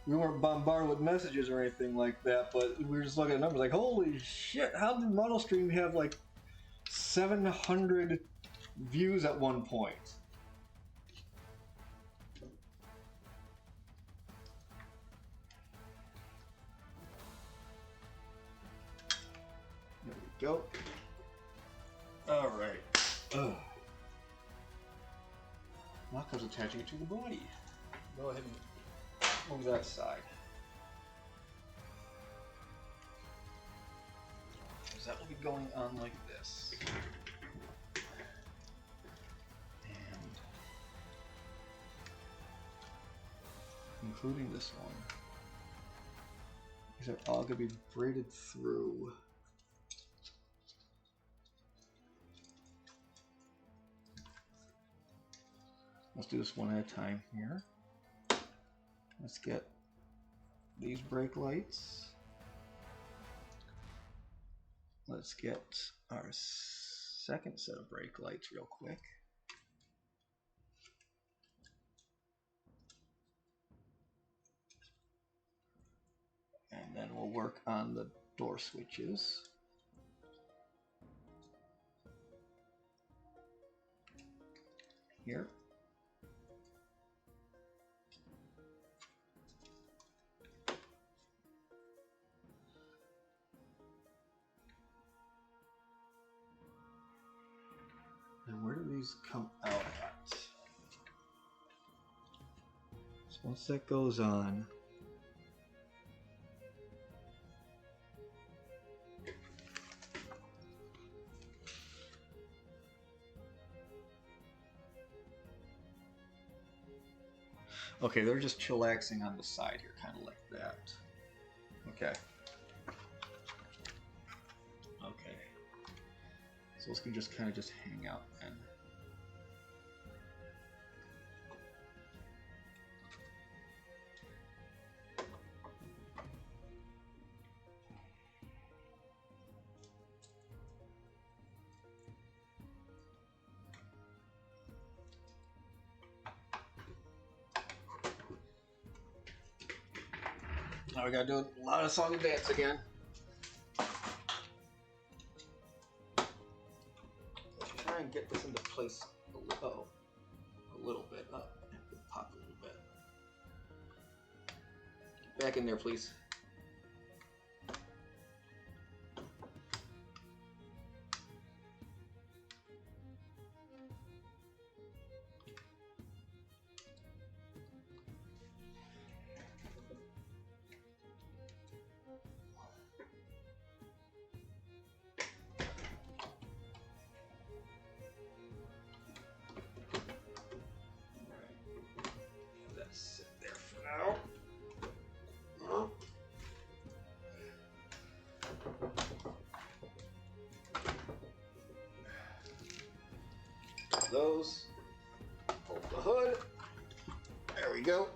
we weren't bombarded with messages or anything like that, but we were just looking at numbers like, holy shit, how did model stream have like 700 views at one point? There we go. All right. Maka's attaching it to the body. Go ahead and move that aside. So that will be going on like this. And including this one. These are all going to be braided through. Let's do this one at a time here. Let's get these brake lights. Let's get our second set of brake lights real quick. And then we'll work on the door switches. Here. And where do these come out at? So once that goes on, okay, they're just chillaxing on the side here, kind of like that. Okay. Okay. So this can just kind of just hang out then. Now we gotta do a lot of song and dance again. Let's try and get this into place a little bit up. Pop a little bit. Get back in there, please. those. Hold the hood. There we go.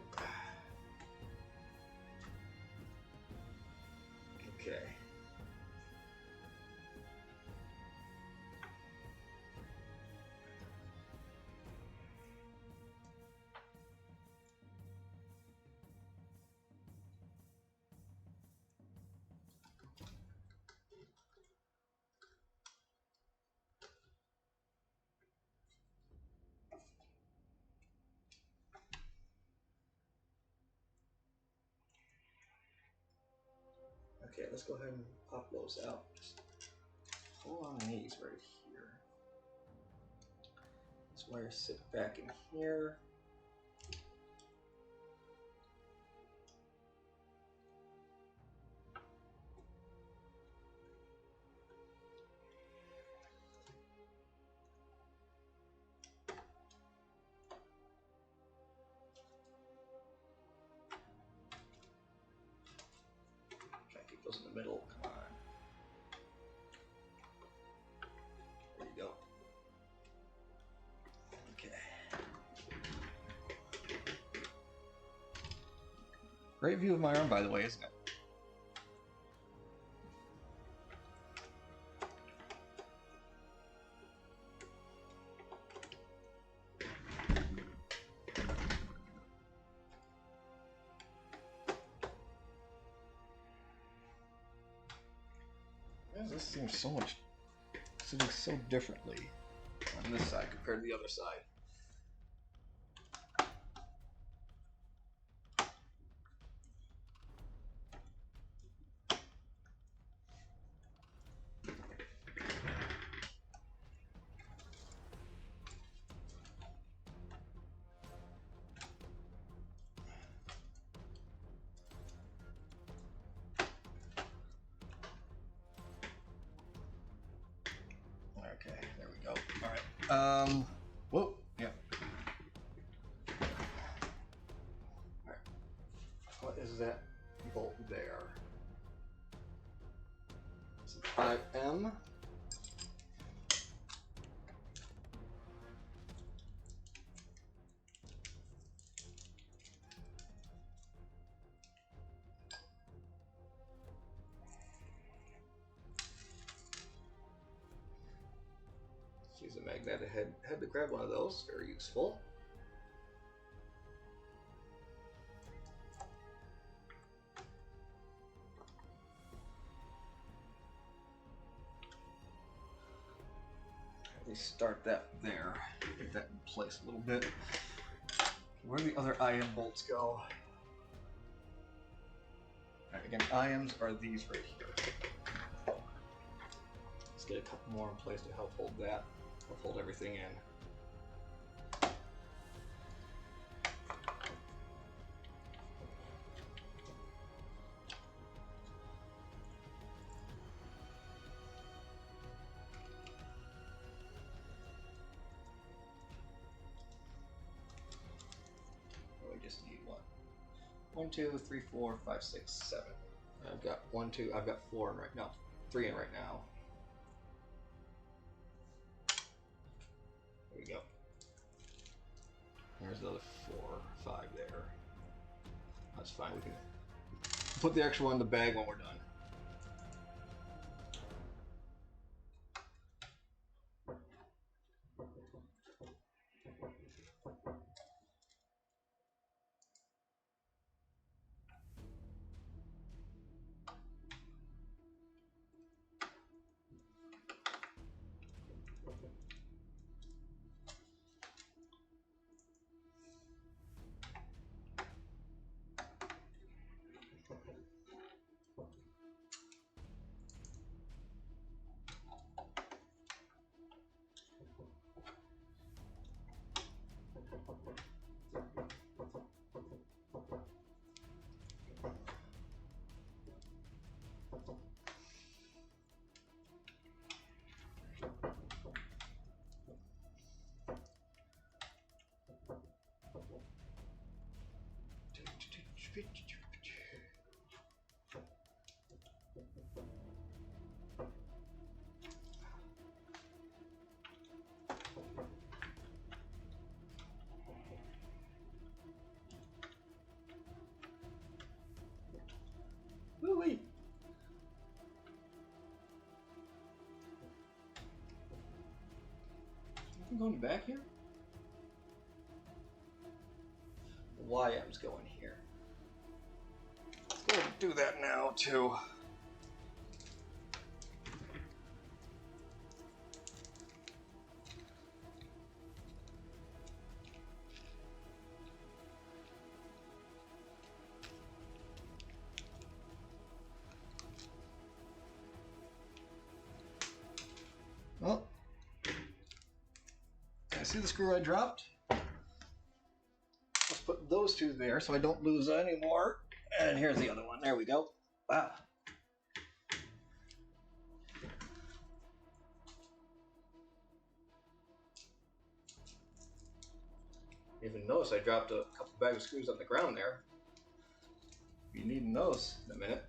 Okay. Okay, let's go ahead and pop those out. Just hold on these right here. This wire sit back in here. Try to keep those in the middle. Come on. There you go. Okay. Great view of my arm, by the way, isn't it? This seems so much sitting so differently on this side compared to the other side. Okay, there we go. All right. Whoa. Yeah. All right. What is that bolt there? It's a 5M. Use a magnetic head to grab one of those. Very useful. At least start that there. Get that in place a little bit. Where do the other IM bolts go? Alright, again, IMs are these right here. Let's get a couple more in place to help hold that. Help hold everything in. Just need one. 1, 2, 3, 4, 5, 6, 7. I've got 1, 2. I've got 4 in right now. 3 in right now. There we go. There's another 4, 5 there. That's fine. We can put the extra one in the bag when we're done. going back here? YM's going here. Let's go ahead and do that now, too. Well, can I see the screw I dropped? Let's put those two there so I don't lose any more. And here's the other one. There we go. Wow. Even notice I dropped a couple bags of screws on the ground there. Be needing those in a minute.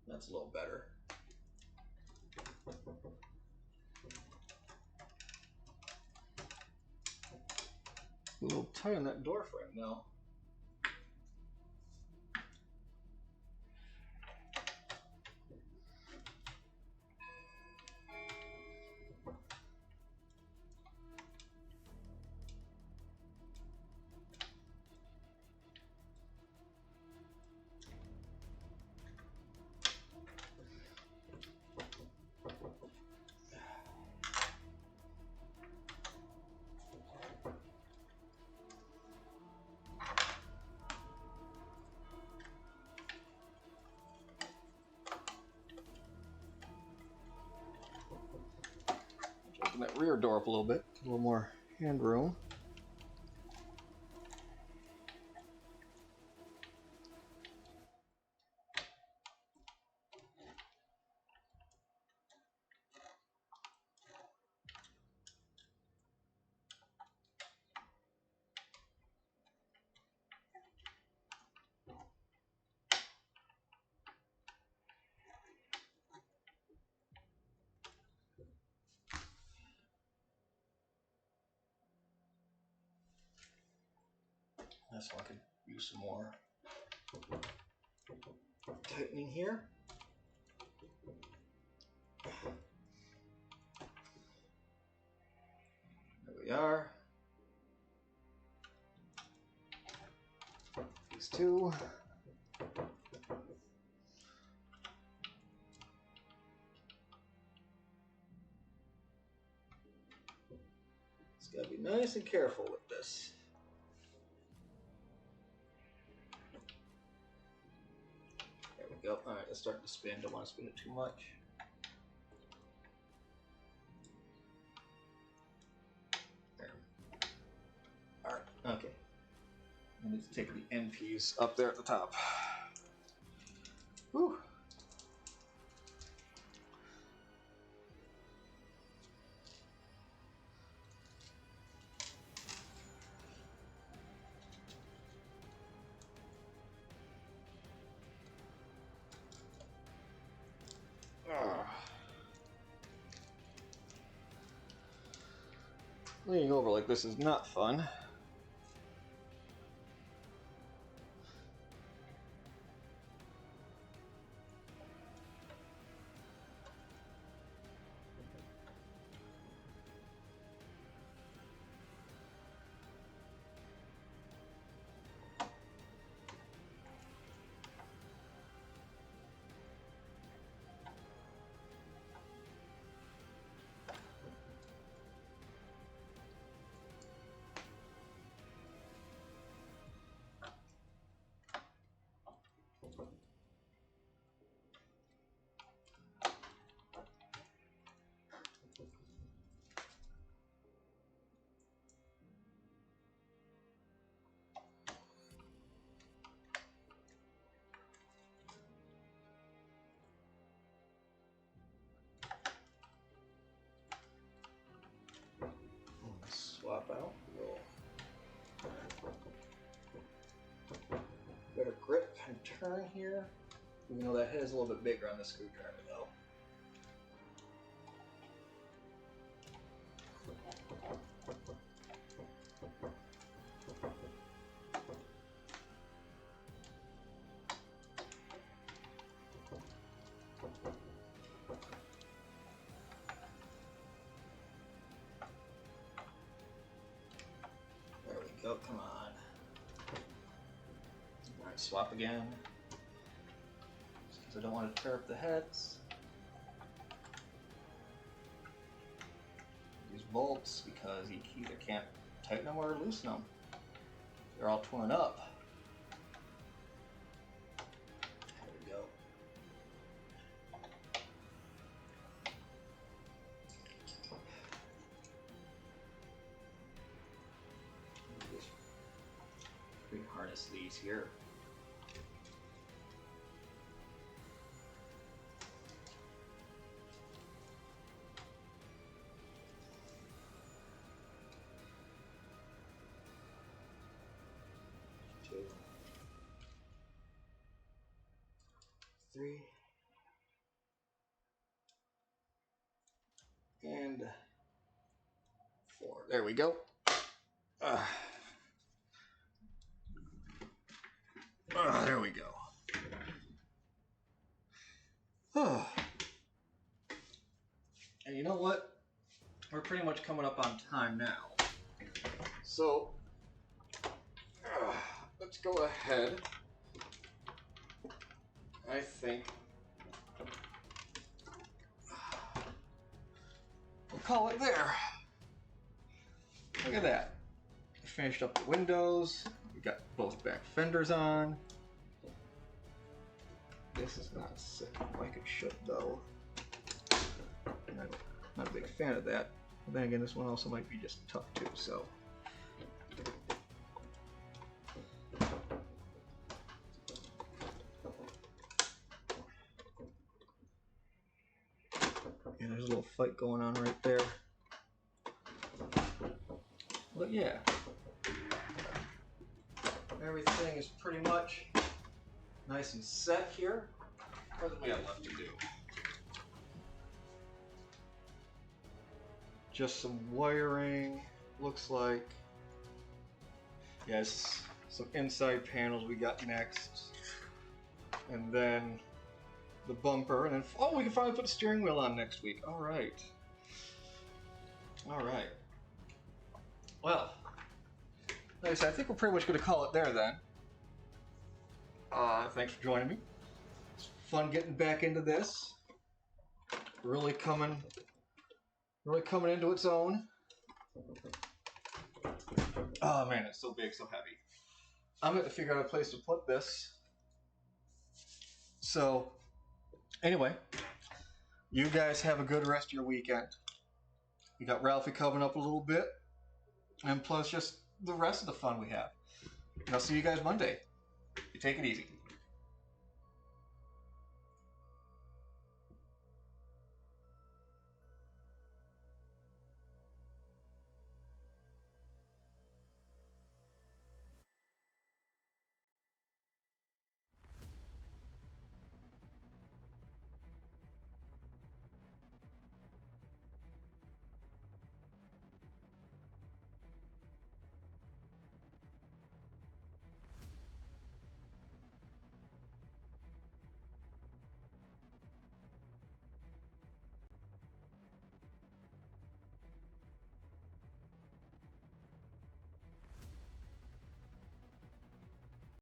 That's a little better. A little tight on that door frame now. Open that rear door up a little bit, a little more hand room. This one could use some more tightening here. There we are. These two. It's got to be nice and careful with this. There we go. All right, it's starting to spin. Don't want to spin it too much. There. All right. Okay. I need to take the end piece up there at the top. Whew. Leaning over like this is not fun. Swap out. Better grip and turn here. Even though that head is a little bit bigger on the screwdriver though. There we go, come on. Alright, swap again. Because I don't want to tear up the heads. These bolts, because you either can't tighten them or loosen them. They're all torn up. There we go. Just re-harness these here. Two, 3, and 4. There we go. There we go. And you know what? We're pretty much coming up on time now. So, let's go ahead. I think we'll call it there. Look at that. We finished up the windows. We got both back fenders on. This is not set like it should though. I'm not a big fan of that. But then again, this one also might be just tough too, so. Yeah, there's a little fight going on right there. But yeah, everything is pretty much nice and set here. What do we have left to do? Just some wiring, looks like. Yes, some inside panels we got next. And then the bumper, and then, oh, we can finally put the steering wheel on next week. All right. All right. Well, like I said, I think we're pretty much going to call it there then. Thanks for joining me. It's fun getting back into this. Really coming into its own. Oh man, it's so big, so heavy. I'm going to figure out a place to put this. So, anyway, you guys have a good rest of your weekend. We got Ralphie coming up a little bit, and plus just the rest of the fun we have. And I'll see you guys Monday. You take it easy.